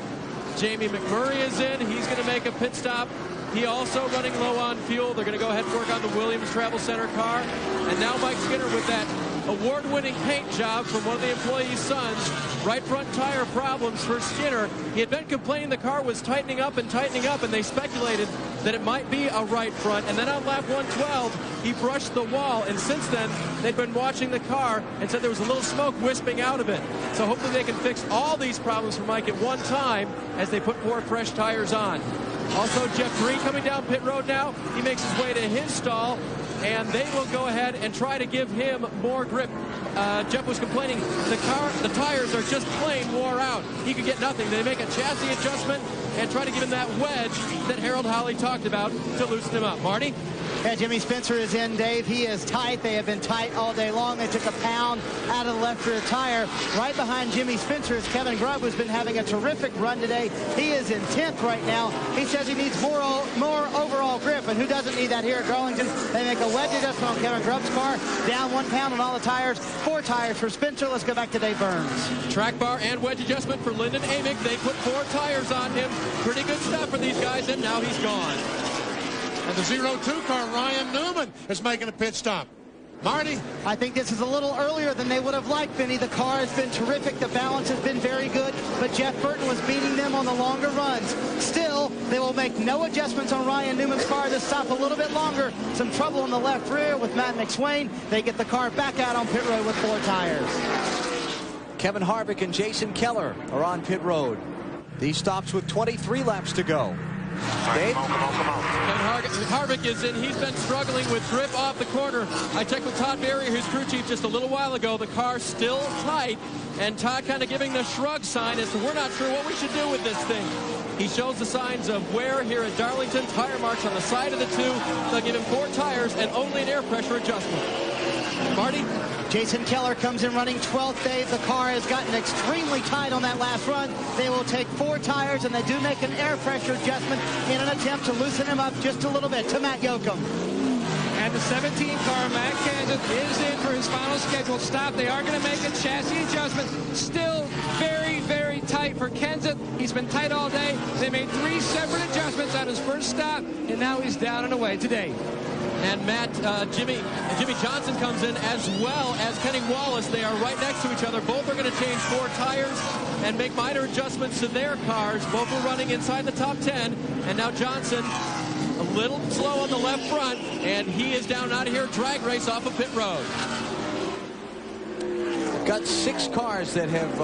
Jamie McMurray is in. He's going to make a pit stop. He also running low on fuel. They're going to go ahead and work on the Williams Travel Center car. And now Mike Skinner with that award-winning paint job from one of the employees' sons. Right front tire problems for Skinner. He had been complaining the car was tightening up, and they speculated that it might be a right front. And then on lap 112, he brushed the wall. And since then, they've been watching the car and said there was a little smoke wisping out of it. So hopefully they can fix all these problems for Mike at one time as they put more fresh tires on. Also, Jeff Green coming down pit road now. He makes his way to his stall, and they will go ahead and try to give him more grip. Jeff was complaining the tires are just plain wore out. He could get nothing. They make a chassis adjustment and try to give him that wedge that Harold Howley talked about to loosen him up. Marty? Yeah, Jimmy Spencer is in, Dave. He is tight. They have been tight all day long. They took a pound out of the left rear tire. Right behind Jimmy Spencer is Kevin Grubb, who's been having a terrific run today. He is in 10th right now. He says he needs more overall grip, and who doesn't need that here at Darlington? They make a wedge adjustment on Kevin Grubb's car. Down 1 pound on all the tires. 4 tires for Spencer. Let's go back to Dave Burns. Track bar and wedge adjustment for Lyndon Amick. They put 4 tires on him. Pretty good stuff for these guys, and now he's gone. And the 02 car, Ryan Newman, is making a pit stop. Marty? I think this is a little earlier than they would have liked, Benny. The car has been terrific. The balance has been very good, but Jeff Burton was beating them on the longer runs. Still, they will make no adjustments on Ryan Newman's car. This stop a little bit longer. Some trouble in the left rear with Matt McSwain. They get the car back out on pit road with 4 tires. Kevin Harvick and Jason Keller are on pit road. These stops with 23 laps to go. Dave? Come on. Ken Harvick is in. He's been struggling with grip off the corner. I checked with Todd Berry, his crew chief, just a little while ago. The car's still tight, and Todd kind of giving the shrug sign as to we're not sure what we should do with this thing. He shows the signs of wear here at Darlington. Tire marks on the side of the two. They'll give him 4 tires and only an air pressure adjustment. Marty? Jason Keller comes in running 12th, Dave. The car has gotten extremely tight on that last run. They will take 4 tires, and they do make an air pressure adjustment in an attempt to loosen him up just a little bit to Matt Yoakum. And the 17 car, Matt Kenseth, is in for his final scheduled stop. They are going to make a chassis adjustment. Still very, very tight for Kenseth. He's been tight all day. They made 3 separate adjustments on his first stop, and now he's down and away today. And Matt, Jimmy Johnson comes in as well as Kenny Wallace. They are right next to each other. Both are going to change 4 tires and make minor adjustments to their cars. Both are running inside the top 10. And now Johnson a little slow on the left front, and he is down out of here. Drag race off of pit road. Got 6 cars that have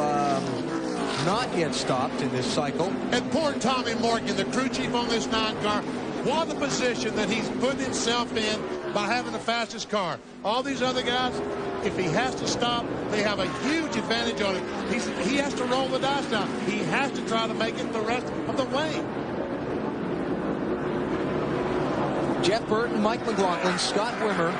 not yet stopped in this cycle. And poor Tommy Morgan, the crew chief on this 9 car, what a position that he's put himself in by having the fastest car. All these other guys, if he has to stop, they have a huge advantage on him. He has to roll the dice now. He has to try to make it the rest of the way. Jeff Burton, Mike McLaughlin, Scott Wimmer,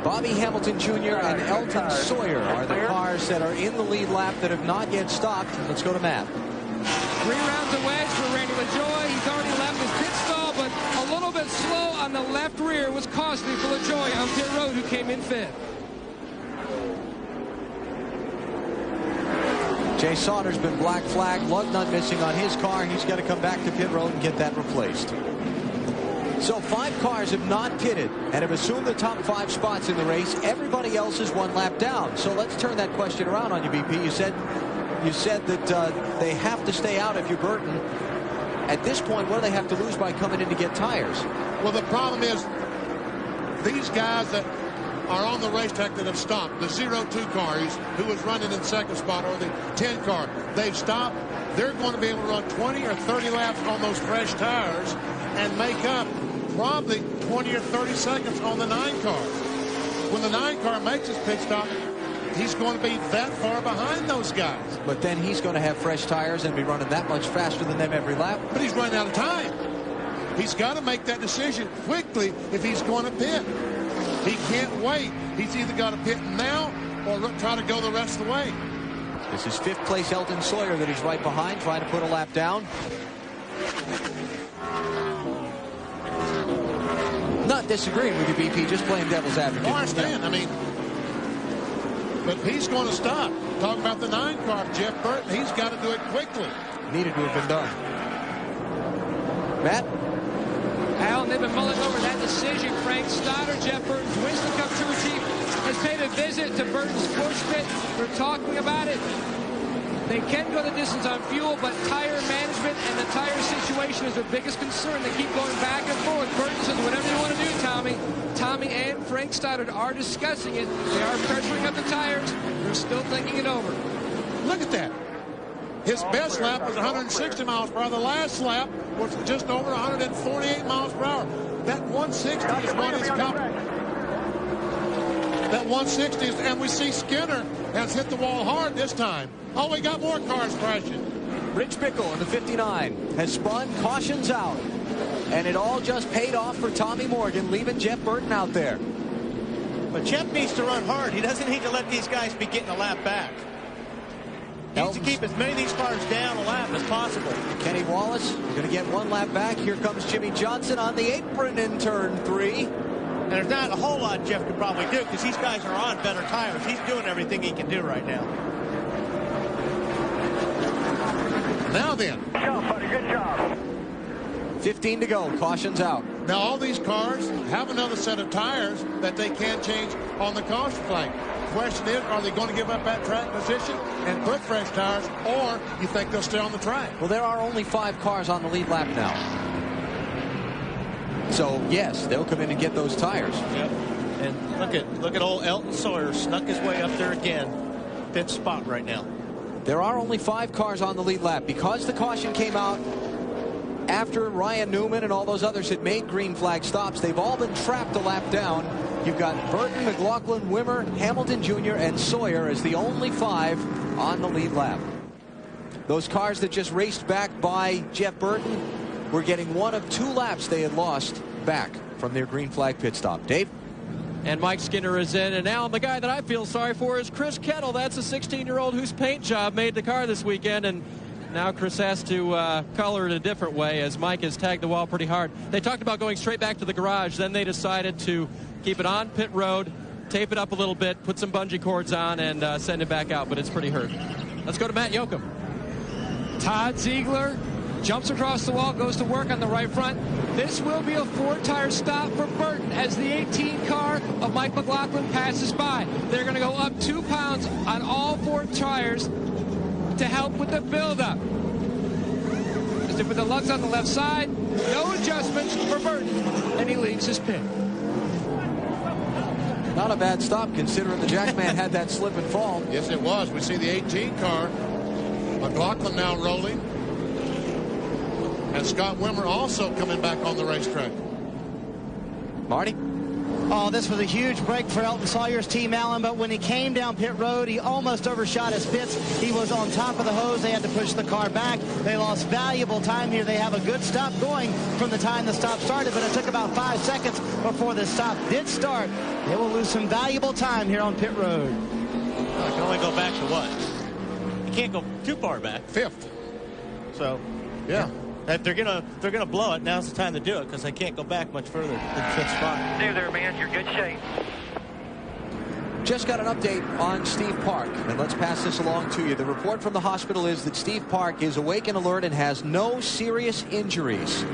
Bobby Hamilton Jr., and Elton Sawyer are the cars that are in the lead lap that have not yet stopped. Let's go to Matt. 3 rounds of wedge for Randy LaJoie. He's already left his pit stall, but a little bit slow on the left rear was costly for LaJoie on pit road, who came in 5th. Jay Sauter's been black flag. Lug nut missing on his car. He's got to come back to pit road and get that replaced. So 5 cars have not pitted and have assumed the top 5 spots in the race. Everybody else is 1 lap down. So let's turn that question around on you, BP. You said that they have to stay out if you're Burton. At this point, what do they have to lose by coming in to get tires? Well, the problem is these guys that are on the racetrack that have stopped, the 02 car who was running in 2nd spot, or the 10 car, they've stopped. They're going to be able to run 20 or 30 laps on those fresh tires and make up probably 20 or 30 seconds on the 9 car. When the 9 car makes his pit stop, he's going to be that far behind those guys. But then he's going to have fresh tires and be running that much faster than them every lap. But he's running out of time. He's got to make that decision quickly if he's going to pit. He can't wait. He's either got to pit now or try to go the rest of the way. This is 5th place Elton Sawyer that he's right behind, trying to put a lap down. Not disagreeing with you, BP, just playing devil's advocate. I understand. I mean, but he's going to stop. Talking about the 9 car, Jeff Burton, he's got to do it quickly. Needed to have been done. Matt? Al, they've been mulling over that decision. Frank Stoddard, Jeff Burton's Winston Cup crew chief, has paid a visit to Burton's push pit. They're talking about it. They can go the distance on fuel, but tire management and the tire situation is their biggest concern. They keep going back and forth. Burton says, whatever you want to do, Tommy. Tommy and Frank Stoddard are discussing it. They are pressuring up the tires. They're still thinking it over. Look at that. His best lap was 160 miles per hour. The last lap was just over 148 miles per hour. That 160 is what he's coming. That 160 is, and we see Skinner has hit the wall hard this time. Oh, we got more cars crashing. Rich Bickle in the 59 has spun, cautions out. And it all just paid off for Tommy Morgan, leaving Jeff Burton out there. But Jeff needs to run hard. He doesn't need to let these guys be getting a lap back. He needs to keep as many of these cars down a lap as possible. Kenny Wallace going to get 1 lap back. Here comes Jimmy Johnson on the apron in turn 3. And there's not a whole lot Jeff could probably do because these guys are on better tires. He's doing everything he can do right now. Now then. Good job, buddy. Good job. 15 to go. Caution's out. Now all these cars have another set of tires that they can change on the caution flag. Question is, are they going to give up that track position and put fresh tires, or you think they'll stay on the track? Well, there are only 5 cars on the lead lap now. So, yes, they'll come in and get those tires. Yep. And look at old Elton Sawyer snuck his way up there again. 5th spot right now. There are only 5 cars on the lead lap. Because the caution came out after Ryan Newman and all those others had made green flag stops, they've all been trapped a lap down. You've got Burton, McLaughlin, Wimmer, Hamilton Jr., and Sawyer as the only 5 on the lead lap. Those cars that just raced back by Jeff Burton were getting 1 of 2 laps they had lost back from their green flag pit stop. Dave? And Mike Skinner is in, and now the guy that I feel sorry for is Chris Kettle. That's a 16-year-old whose paint job made the car this weekend, and now Chris has to color it a different way as Mike has tagged the wall pretty hard. They talked about going straight back to the garage. Then they decided to keep it on pit road, tape it up a little bit, put some bungee cords on, and send it back out, but it's pretty hurt. Let's go to Matt Yoakum. Todd Ziegler jumps across the wall, goes to work on the right front. This will be a 4-tire stop for Burton as the 18 car of Mike McLaughlin passes by. They're going to go up 2 pounds on all 4 tires to help with the buildup. As they put the lugs on the left side, no adjustments for Burton, and he leaves his pit. Not a bad stop considering the Jackman had that slip and fall. Yes, it was. We see the 18 car. McLaughlin now rolling. And Scott Wimmer also coming back on the racetrack. Marty? Oh, this was a huge break for Elton Sawyer's team, Allen, but when he came down pit road, he almost overshot his pits. He was on top of the hose. They had to push the car back. They lost valuable time here. They have a good stop going from the time the stop started, but it took about 5 seconds before the stop did start. They will lose some valuable time here on pit road. I can only go back to what? You can't go too far back. 5th. So, yeah. If they're gonna blow it, now's the time to do it because they can't go back much further than 5th spot. Stay there, man. You're good shape. Just got an update on Steve Park, and let's pass this along to you. The report from the hospital is that Steve Park is awake and alert and has no serious injuries.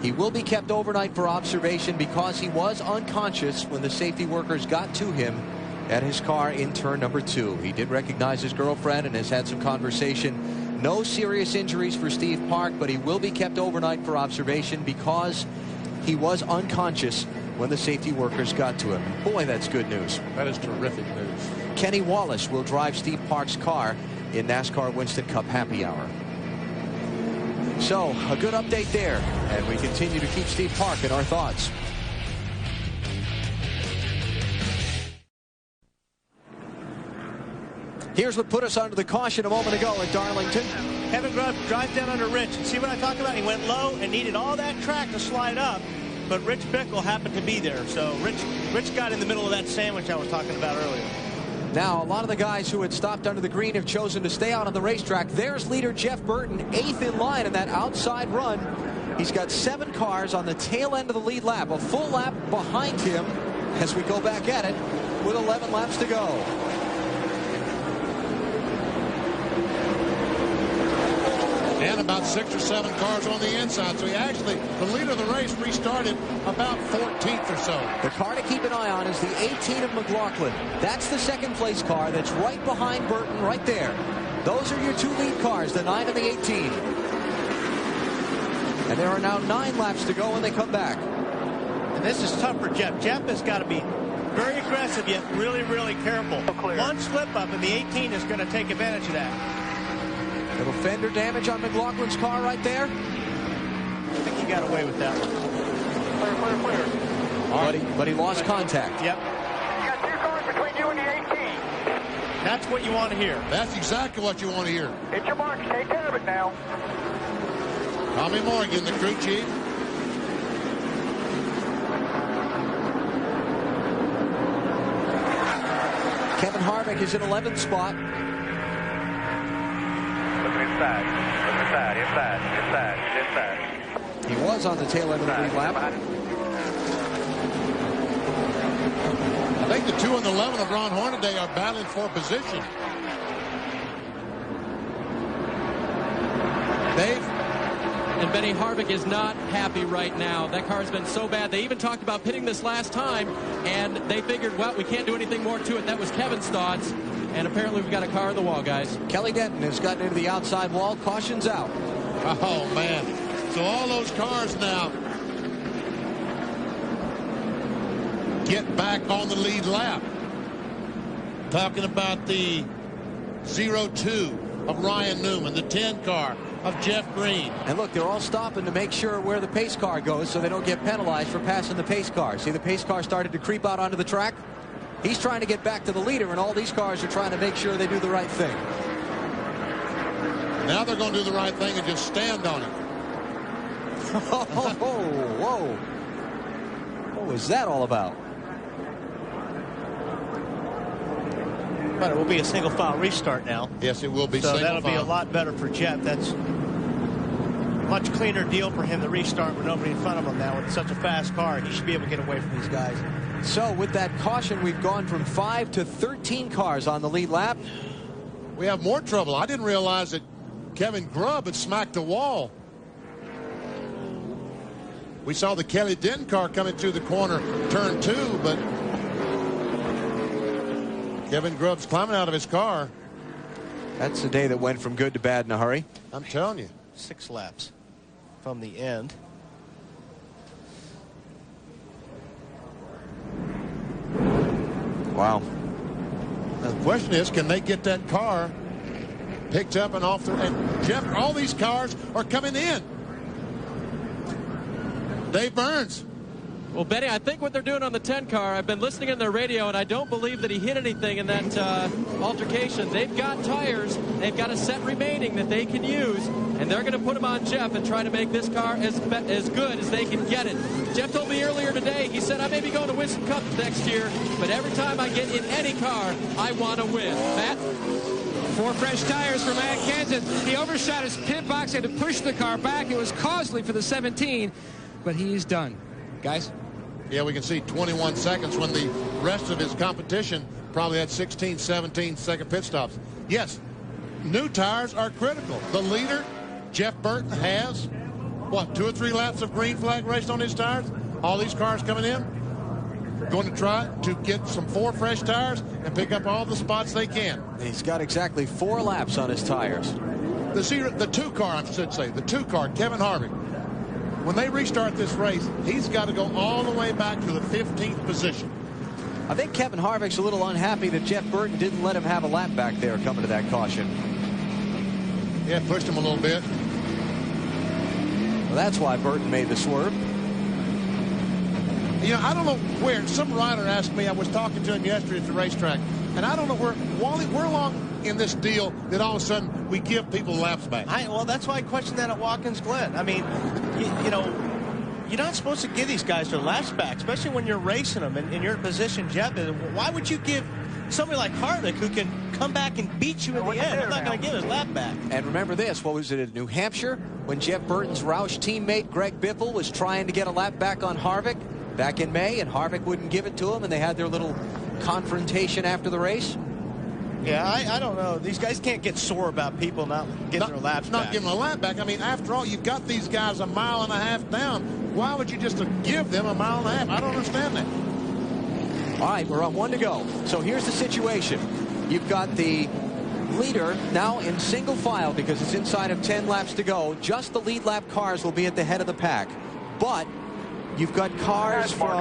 He will be kept overnight for observation because he was unconscious when the safety workers got to him at his car in turn number 2. He did recognize his girlfriend and has had some conversation. No serious injuries for Steve Park, but he will be kept overnight for observation because he was unconscious when the safety workers got to him. Boy, that's good news. That is terrific news. Kenny Wallace will drive Steve Park's car in NASCAR Winston Cup Happy Hour. So, a good update there, and we continue to keep Steve Park in our thoughts. Here's what put us under the caution a moment ago at Darlington. Kevin Grubb drives down under Rich. See what I talked about? He went low and needed all that track to slide up, but Rich Bickle happened to be there. So Rich got in the middle of that sandwich I was talking about earlier. Now, a lot of the guys who had stopped under the green have chosen to stay out on the racetrack. There's leader Jeff Burton, 8th in line in that outside run. He's got 7 cars on the tail end of the lead lap, a full lap behind him as we go back at it with 11 laps to go. And about 6 or 7 cars on the inside. So he actually, the leader of the race restarted about 14th or so. The car to keep an eye on is the 18 of McLaughlin. That's the second place car that's right behind Burton right there. Those are your 2 lead cars, the 9 and the 18. And there are now 9 laps to go when they come back. And this is tough for Jeff. Jeff has got to be very aggressive yet really, really careful. One slip up and the 18 is going to take advantage of that. Little fender damage on McLaughlin's car right there. I think he got away with that one. Clear. But he lost contact. Yep. You got 2 cars between you and the 18. That's what you want to hear. That's exactly what you want to hear. Hit your marks. Take care of it now. Tommy Morgan, the crew chief. Kevin Harvick is in 11th spot. Inside. He was on the tail end of the lead lap. I think the 2 and the 11 of Ron Hornaday are battling for position. Dave? And Benny Harvick is not happy right now. That car's been so bad. They even talked about pitting this last time, and they figured, well, we can't do anything more to it. That was Kevin's thoughts. And apparently we've got a car on the wall, guys. Kelly Denton has gotten into the outside wall. Caution's out. Oh, man. So all those cars now get back on the lead lap. Talking about the 0-2 of Ryan Newman, the 10 car of Jeff Green. And look, they're all stopping to make sure where the pace car goes so they don't get penalized for passing the pace car. See, the pace car started to creep out onto the track. He's trying to get back to the leader, and all these cars are trying to make sure they do the right thing. Now they're going to do the right thing and just stand on it. Whoa. What was that all about? But it will be a single file restart now. Yes, it will be. So that'll be a file. lot better for Jeff. That's a much cleaner deal for him to restart with nobody in front of him now. With such a fast car, he should be able to get away from these guys. So with that caution, we've gone from 5 to 13 cars on the lead lap. We have more trouble. I didn't realize that Kevin Grubb had smacked the wall. We saw the Kelly Denton car coming through the corner, turn 2, but Kevin Grubb's climbing out of his car. That's the day that went from good to bad in a hurry. I'm telling you. 6 laps from the end. Wow. Now the question is, can they get that car picked up and off the... And Jeff, all these cars are coming in. Dave Burns. Well, Benny, I think what they're doing on the 10 car, I've been listening in their radio, and I don't believe that he hit anything in that altercation. They've got tires. They've got a set remaining that they can use, and they're going to put them on Jeff and try to make this car as good as they can get it. Jeff told me earlier today, he said, I may be going to win some cups next year, but every time I get in any car, I want to win. Matt? 4 fresh tires for Matt Kenseth. He overshot his pit box, had to push the car back. It was costly for the 17, but he's done. Guys? Yeah, we can see 21 seconds when the rest of his competition probably had 16, 17 second pit stops. Yes, new tires are critical. The leader, Jeff Burton, has, what, 2 or 3 laps of green flag raced on his tires? All these cars coming in, going to try to get some 4 fresh tires and pick up all the spots they can. He's got exactly 4 laps on his tires. The 2 car, I should say, the 2 car, Kevin Harvick. When they restart this race, he's got to go all the way back to the 15th position. I think Kevin Harvick's a little unhappy that Jeff Burton didn't let him have a lap back there coming to that caution. Yeah, pushed him a little bit. Well, that's why Burton made the swerve. You know, I don't know where. Some rider asked me, I was talking to him yesterday at the racetrack, and I don't know where, Wally, we're along in this deal that all of a sudden we give people laps back. Well, that's why I questioned that at Watkins Glen. I mean, you know, you're not supposed to give these guys their laps back, especially when you're racing them and you're in position, Jeff. Why would you give somebody like Harvick, who can come back and beat you in the end? I'm not going to give his lap back. And remember this, what was it in New Hampshire when Jeff Burton's Roush teammate Greg Biffle was trying to get a lap back on Harvick back in May, and Harvick wouldn't give it to him, and they had their little confrontation after the race? Yeah, I don't know. These guys can't get sore about people not getting their laps back. Not giving a lap back. I mean, after all, you've got these guys 1.5 miles down. Why would you just give them 1.5 miles? I don't understand that. All right, we're on 1 to go. So here's the situation. You've got the leader now in single file because it's inside of 10 laps to go. Just the lead lap cars will be at the head of the pack. But you've got cars from...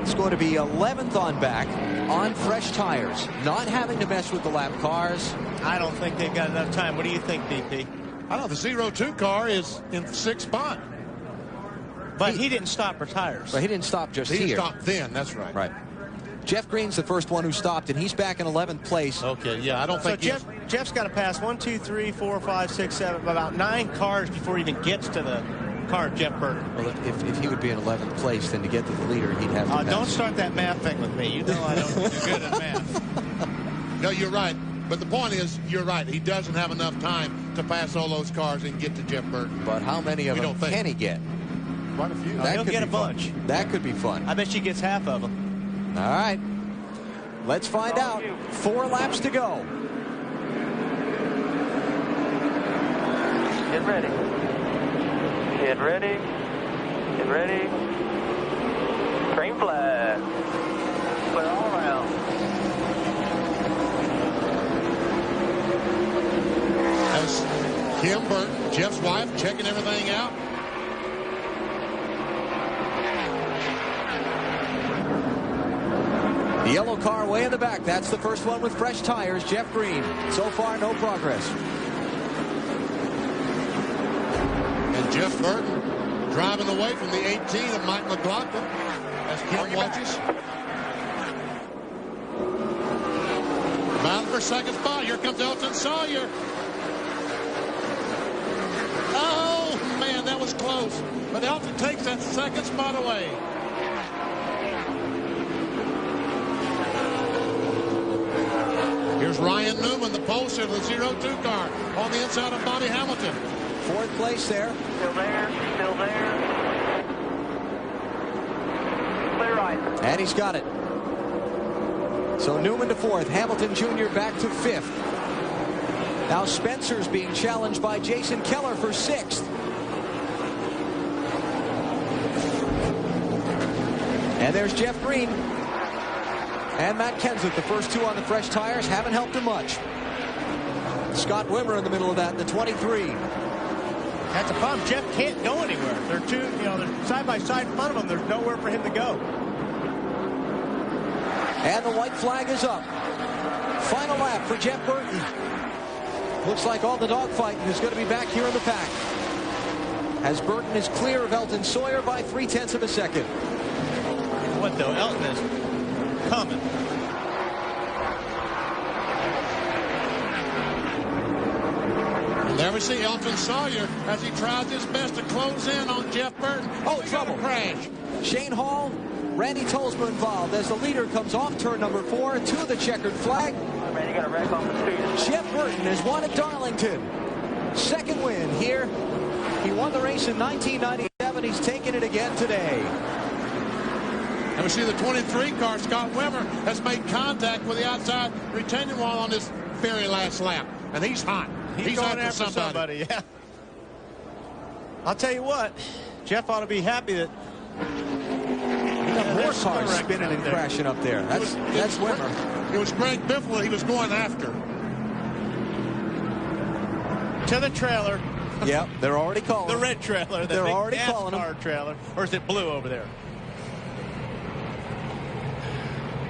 It's going to be 11th on back on fresh tires, not having to mess with the lap cars. I don't think they've got enough time. What do you think, DP? I don't know. The 02 car is in 6th spot. But he didn't stop for tires. But he didn't stop just here. He stopped then. That's right. Right. Jeff Green's the first one who stopped, and he's back in 11th place. Okay, yeah, I don't think... So Jeff's got to pass 1, 2, 3, 4, 5, 6, 7, about 9 cars before he even gets to the car of Jeff Burton. Well, if he would be in 11th place, then to get to the leader, he'd have to pass. Don't start that math thing with me. You know I don't do good at math. No, you're right. But the point is, you're right. He doesn't have enough time to pass all those cars and get to Jeff Burton. But how many of them can he get? Quite a few. He'll get a bunch. That could be fun. I bet she gets half of them. All right. Let's find out. 4 laps to go. Get ready. Get ready. Get ready. Green flag. Put it all around. As Kim Burton, Jeff's wife, checking everything out. The yellow car way in the back. That's the first one with fresh tires. Jeff Green. So far, no progress. Jeff Burton driving away from the 18 of Mike McLaughlin as Kim watches. Battle for second spot. Here comes Elton Sawyer. Oh, man, that was close. But Elton takes that second spot away. Here's Ryan Newman, the pollster of the 0-2 car on the inside of Bobby Hamilton. Fourth place there. Still there, still there. Clear right. And he's got it. So Newman to fourth, Hamilton Jr. back to fifth. Now Spencer's being challenged by Jason Keller for sixth. And there's Jeff Green. And Matt Kenseth, the first two on the fresh tires, haven't helped him much. Scott Wimmer in the middle of that, the 23. That's a problem. Jeff can't go anywhere. They're they're side by side in front of him. There's nowhere for him to go. And the white flag is up. Final lap for Jeff Burton. Looks like all the dogfighting is going to be back here in the pack, as Burton is clear of Elton Sawyer by 0.3 of a second. What though? Elton is coming. And there we see Elton Sawyer as he tries his best to close in on Jeff Burton. Oh, trouble. Crash. Shane Hall, Randy Tolsma involved as the leader comes off turn number 4 to the checkered flag. Randy got a wreck off the street. Jeff Burton has won at Darlington. Second win here. He won the race in 1997. He's taken it again today. And we see the 23 car, Scott Wimmer, has made contact with the outside retaining wall on this very last lap. And he's hot. He's going after somebody. Yeah. I'll tell you what, Jeff ought to be happy that more cars spinning and crashing up there. That's Wimmer. It was Greg Biffle he was going after. To the trailer. Yep, they're already calling. The red trailer. They're already calling him. Trailer. Or is it blue over there?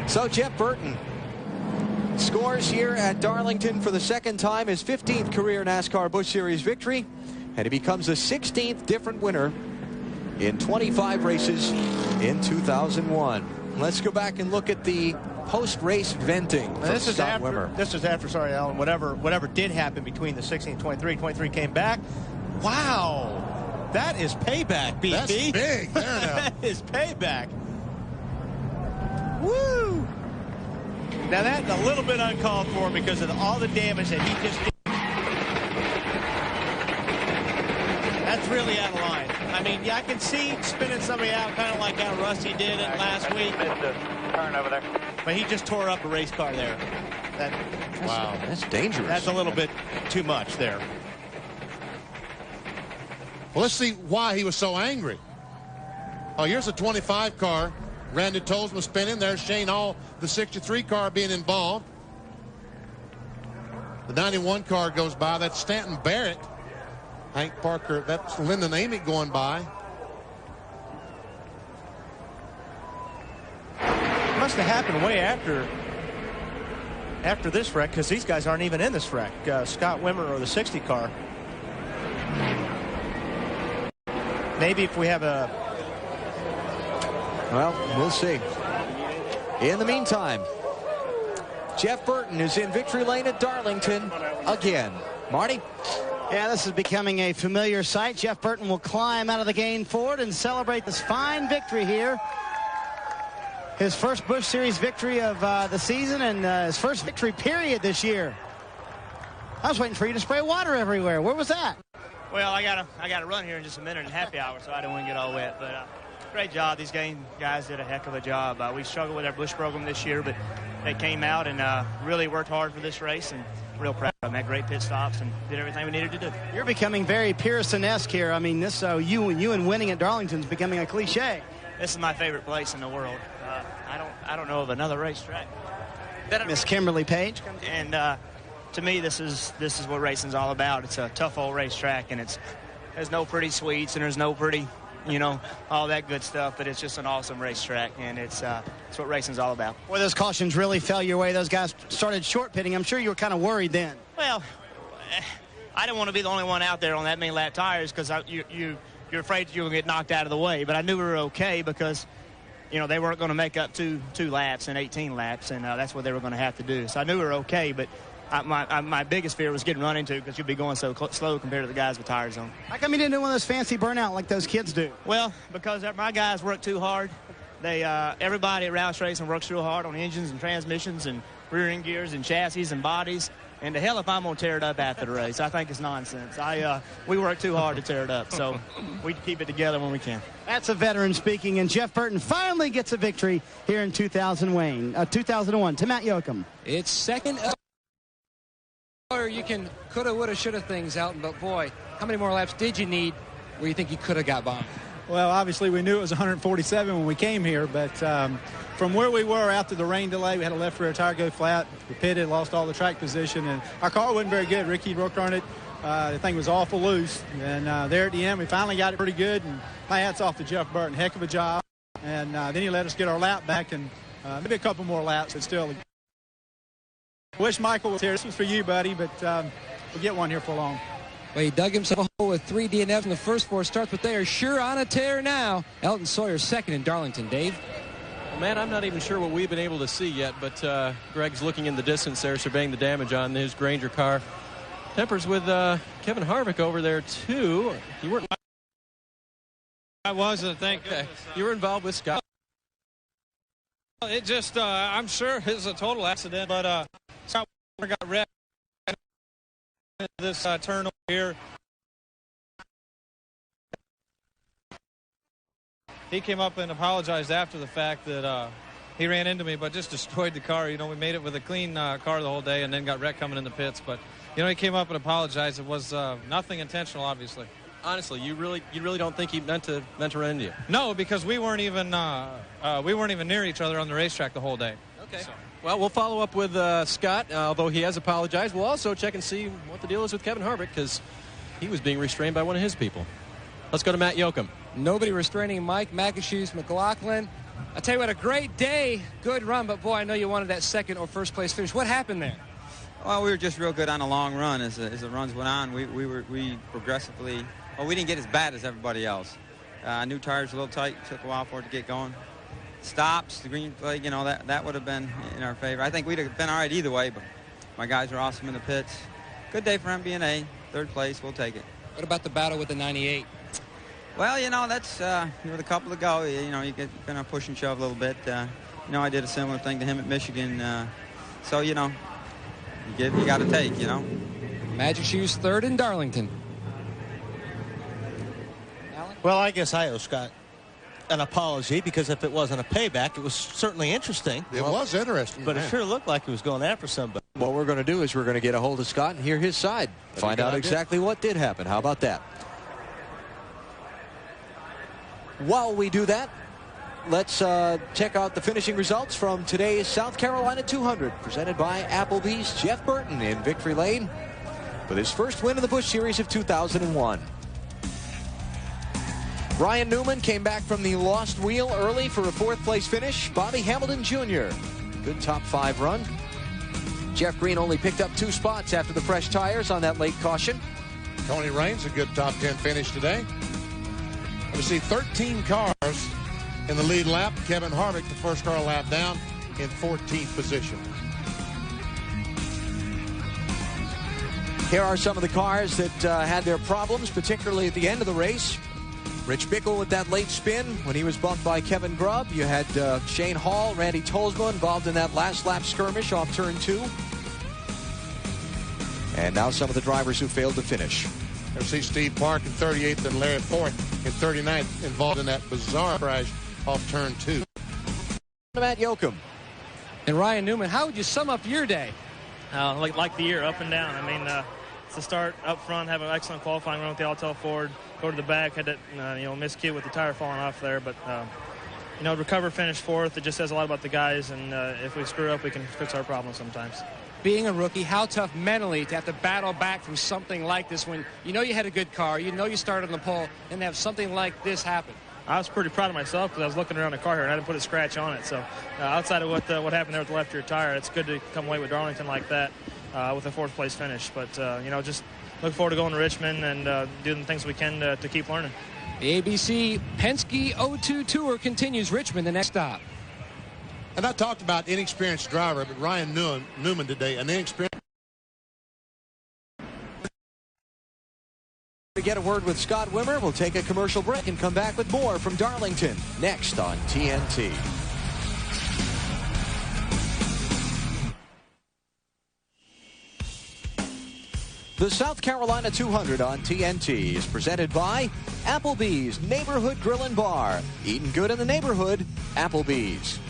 So Jeff Burton scores here at Darlington for the second time, his 15th career NASCAR Busch Series victory, and he becomes the 16th different winner in 25 races in 2001. Let's go back and look at the post-race venting from Scott Wimmer. This is after, sorry, Alan, whatever did happen between the 16 and 23. 23 came back. Wow. That is payback, BT. That's big. There now. That is payback. Woo! Now that's a little bit uncalled for because of all the damage that he just did. That's really out of line. I mean, yeah, I can see spinning somebody out kind of like how Rusty did it last week. Turn over there. But he just tore up a race car there. Wow, that's dangerous. That's a little bit too much there. Well, let's see why he was so angry. Oh, here's the 25 car. Randy Tolsma spinning. There's Shane Hall, the 63 car being involved. The 91 car goes by. That's Stanton Barrett. Hank Parker, that's Lyndon Amick going by. It must have happened way after this wreck, because these guys aren't even in this wreck. Scott Wimmer or the 60 car. Maybe if we have a... Well, we'll see. In the meantime, Jeff Burton is in victory lane at Darlington again. Marty? Yeah, this is becoming a familiar sight. Jeff Burton will climb out of the gain forward and celebrate this fine victory here. His first Busch Series victory of the season, and his first victory period this year. I was waiting for you to spray water everywhere. Where was that? Well, I gotta run here in just a minute in happy hour, so I don't want to get all wet. But great job. These guys did a heck of a job. We struggled with our Busch program this year, but they came out and really worked hard for this race, and real proud of them. Had great pit stops and did everything we needed to do. You're becoming very Pearson-esque here. I mean, this you and winning at Darlington is becoming a cliche. This is my favorite place in the world. I don't know of another racetrack. Miss Kimberly Page. And to me, this is what racing's all about. It's a tough old racetrack, and there's no pretty sweets and there's no pretty, all that good stuff. But it's just an awesome racetrack, and it's what racing's all about. Boy, those cautions really fell your way. Those guys started short pitting. I'm sure you were kind of worried then. Well, I didn't want to be the only one out there on that many lap tires because you're afraid you're going to get knocked out of the way. But I knew we were okay because, you know, they weren't going to make up two laps in 18 laps, and that's what they were going to have to do. So I knew we were okay, but my biggest fear was getting run into because you'd be going so slow compared to the guys with tires on. How come you didn't do one of those fancy burnout like those kids do? Well, because my guys work too hard. Everybody at Roush Racing works real hard on engines and transmissions and rear end gears and chassis and bodies. And to hell if I'm going to tear it up after the race. I think it's nonsense. We work too hard to tear it up, so we keep it together when we can. That's a veteran speaking, and Jeff Burton finally gets a victory here in 2001 to Matt Yoakum. It's second. You can coulda, woulda, shoulda things out, but boy, how many more laps did you need where you think you could have got by? Well, obviously we knew it was 147 when we came here, but from where we were after the rain delay, we had a left rear tire go flat. We pitted, lost all the track position, and our car wasn't very good. Ricky worked on it. The thing was awful loose, and there at the end, we finally got it pretty good, and my hat's off to Jeff Burton. Heck of a job, and then he let us get our lap back, and maybe a couple more laps, but still. I wish Michael was here. This was for you, buddy, but we'll get one here for long. Well, he dug himself a hole with 3 DNFs in the first 4 starts, but they are sure on a tear now. Elton Sawyer second in Darlington. Dave? Well, man, I'm not even sure what we've been able to see yet, but Greg's looking in the distance there, surveying the damage on his Granger car. Tempers with Kevin Harvick over there, too. You weren't... I wasn't, thank okay. You were involved with Scott. It just, I'm sure it was a total accident, but Scott got wrecked. This turn over here. He came up and apologized after the fact that he ran into me, but just destroyed the car. You know, we made it with a clean car the whole day and then got wrecked coming in the pits. But, you know, he came up and apologized. It was nothing intentional, obviously. Honestly, you really don't think he meant to run into you? No, because we weren't even near each other on the racetrack the whole day. Okay. So. Well, we'll follow up with Scott, although he has apologized. We'll also check and see what the deal is with Kevin Harvick because he was being restrained by one of his people. Let's go to Matt Yoakum. Nobody restraining Mike McAshoes, McLaughlin. I tell you what, a great day, good run, but boy, I know you wanted that second or first place finish. What happened there? Well, we were just real good on a long run as the runs went on. We progressively, well, we didn't get as bad as everybody else. New tires were a little tight, took a while for it to get going. Stops, the green flag, you know, that would have been in our favor. I think we'd have been all right either way, but my guys were awesome in the pits. Good day for MBNA, third place, we'll take it. What about the battle with the 98? Well, you know, that's with a couple to go, you know, you get kind of push and shove a little bit. You know, I did a similar thing to him at Michigan, so, you know, you got to take, you know. Magic Shoes third in Darlington. Well, I guess I owe Scott an apology because if it wasn't a payback, it was certainly interesting. It was interesting. But it sure looked like he was going after somebody. What we're going to do is we're going to get a hold of Scott and hear his side. Find out exactly what did happen. How about that? While we do that, let's check out the finishing results from today's South Carolina 200, presented by Applebee's. Jeff Burton in victory lane with his first win in the Busch Series of 2001. Ryan Newman came back from the lost wheel early for a fourth-place finish. Bobby Hamilton Jr., good top 5 run. Jeff Green only picked up 2 spots after the fresh tires on that late caution. Tony Raines, a good top 10 finish today. We see 13 cars in the lead lap. Kevin Harvick, the first car lap down, in 14th position. Here are some of the cars that had their problems, particularly at the end of the race. Rich Bickle with that late spin when he was bumped by Kevin Grubb. You had Shane Hall, Randy Tolsma involved in that last lap skirmish off turn 2. And now some of the drivers who failed to finish. There see Steve Park in 38th and Larry Fort in 39th, involved in that bizarre crash off turn 2. Matt Yoakum. And Ryan Newman, how would you sum up your day? Like the year, up and down. I mean, to start up front, have an excellent qualifying run with the Altel Ford, go to the back, had that miscue with the tire falling off there, but recover, finish 4th. It just says a lot about the guys, and if we screw up, we can fix our problems sometimes. Being a rookie, how tough mentally to have to battle back from something like this when you know you had a good car, you know you started on the pole, and to have something like this happen? I was pretty proud of myself because I was looking around the car here and I didn't put a scratch on it. So outside of what happened there with the left rear tire, it's good to come away with Darlington like that with a 4th place finish. But just look forward to going to Richmond and doing the things we can to keep learning. The ABC Penske O2 Tour continues. Richmond, the next stop. And I talked about inexperienced driver, but Ryan Newman today, an inexperienced. To get a word with Scott Wimmer, we'll take a commercial break and come back with more from Darlington next on TNT. The South Carolina 200 on TNT is presented by Applebee's Neighborhood Grill and Bar. Eating good in the neighborhood, Applebee's.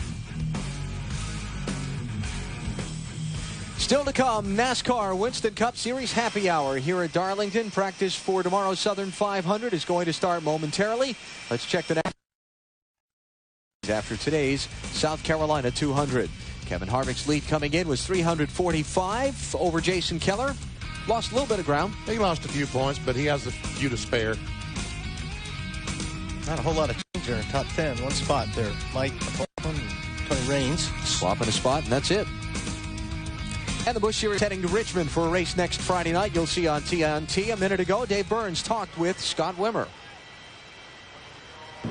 Still to come, NASCAR Winston Cup Series Happy Hour here at Darlington. Practice for tomorrow's Southern 500 is going to start momentarily. Let's check the next after today's South Carolina 200. Kevin Harvick's lead coming in was 345 over Jason Keller. Lost a little bit of ground. He lost a few points, but he has a few to spare. Not a whole lot of change there in top 10. One spot there. Mike Bowman and Tony Raines. Swapping a spot, and that's it. And the Busch Series heading to Richmond for a race next Friday night. You'll see on TNT. A minute ago, Dave Burns talked with Scott Wimmer. All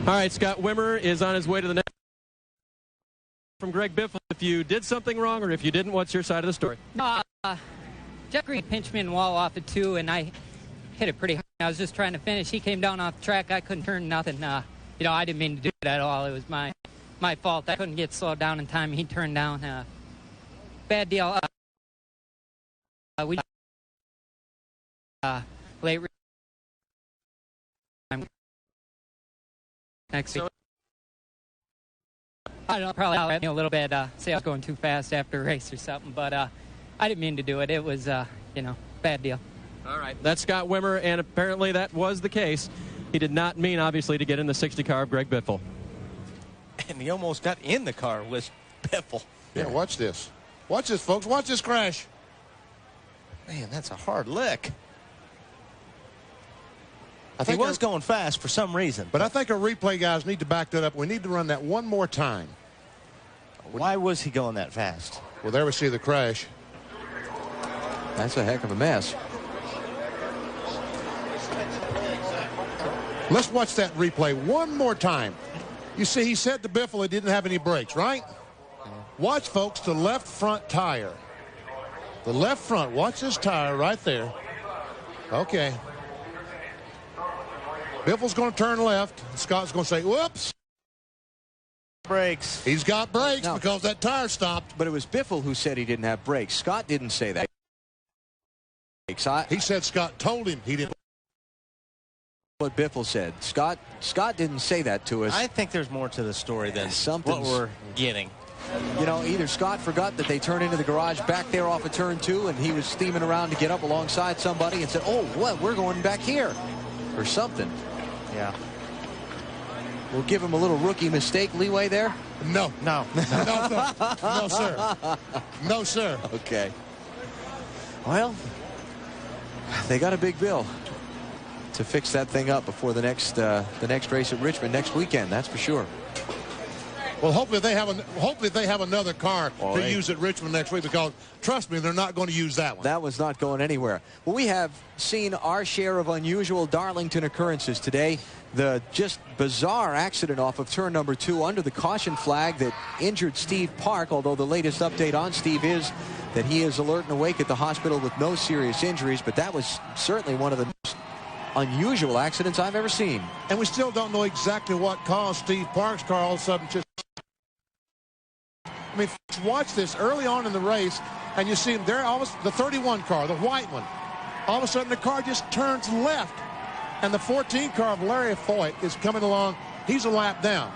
right, Scott Wimmer is on his way to the next. From Greg Biffle, if you did something wrong or if you didn't, what's your side of the story? Jeff Green pinched me in the wall off at 2, and I hit it pretty hard. I was just trying to finish. He came down off the track. I couldn't turn nothing. I didn't mean to do it at all. It was my fault. I couldn't get slowed down in time. He turned down. Bad deal. Late. Next week. I don't know, probably I'll a little bit, say I was going too fast after a race or something, but I didn't mean to do it. It was, bad deal. All right, that's Scott Wimmer, and apparently that was the case. He did not mean, obviously, to get in the 60 car of Greg Biffle. And he almost got in the car with Biffle. Yeah, watch this. Watch this, folks. Watch this crash. Man, that's a hard lick. I think he was going fast for some reason. But I think our replay guys need to back that up. We need to run that one more time. Why was he going that fast? Well, there we see the crash. That's a heck of a mess. Let's watch that replay one more time. You see, he said to Biffle he didn't have any brakes, right? Watch, folks, the left front tire. The left front. Watch this tire right there. Okay. Biffle's going to turn left. Scott's going to say, whoops. Brakes. He's got brakes because that tire stopped. But it was Biffle who said he didn't have brakes. Scott didn't say that. He said Scott told him he didn't. What Biffle said. Scott didn't say that to us. I think there's more to the story than what we're getting. Either Scott forgot that they turned into the garage back there off of turn 2, and he was steaming around to get up alongside somebody and said, oh, what, we're going back here, or something. Yeah. We'll give him a little rookie mistake leeway there. No. No, sir. No, sir. No, sir. Okay. Well, they got a big bill to fix that thing up before the next race at Richmond next weekend. That's for sure. Well, hopefully they have another car to use at Richmond next week, because trust me, they're not going to use that one. That one's not going anywhere. Well, we have seen our share of unusual Darlington occurrences today. The just bizarre accident off of turn number 2 under the caution flag that injured Steve Park, although the latest update on Steve is that he is alert and awake at the hospital with no serious injuries. But that was certainly one of the most unusual accidents I've ever seen. And we still don't know exactly what caused Steve Park's car all of a sudden just... I mean, watch this early on in the race, and you see him there, the 31 car, the white one. All of a sudden, the car just turns left, and the 14 car of Larry Foyt is coming along. He's a lap down.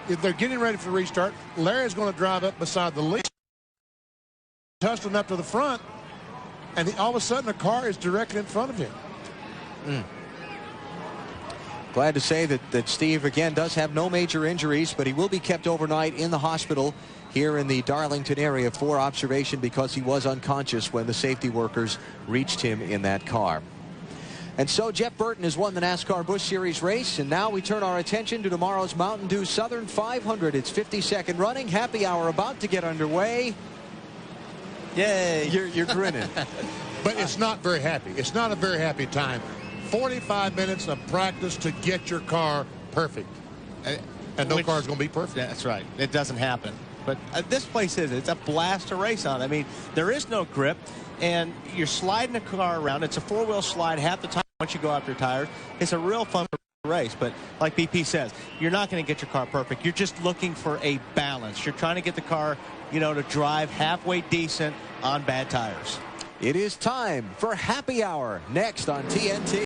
If they're getting ready for the restart, Larry's going to drive up beside the lead, tussling up to the front, and all of a sudden, the car is directly in front of him. Glad to say that Steve, again, does have no major injuries, but he will be kept overnight in the hospital here in the Darlington area for observation because he was unconscious when the safety workers reached him in that car. And so Jeff Burton has won the NASCAR Busch Series race, and now we turn our attention to tomorrow's Mountain Dew Southern 500. It's 52nd running. Happy hour about to get underway. Yay. You're grinning. But it's not very happy. It's not a very happy time. 45 minutes of practice to get your car perfect. And no car's going to be perfect. That's right. It doesn't happen. But this place it's a blast to race on. I mean, there is no grip, and you're sliding the car around. It's a four-wheel slide half the time once you go after tires. It's a real fun race, but like BP says, you're not going to get your car perfect. You're just looking for a balance. You're trying to get the car, to drive halfway decent on bad tires. It is time for Happy Hour next on TNT.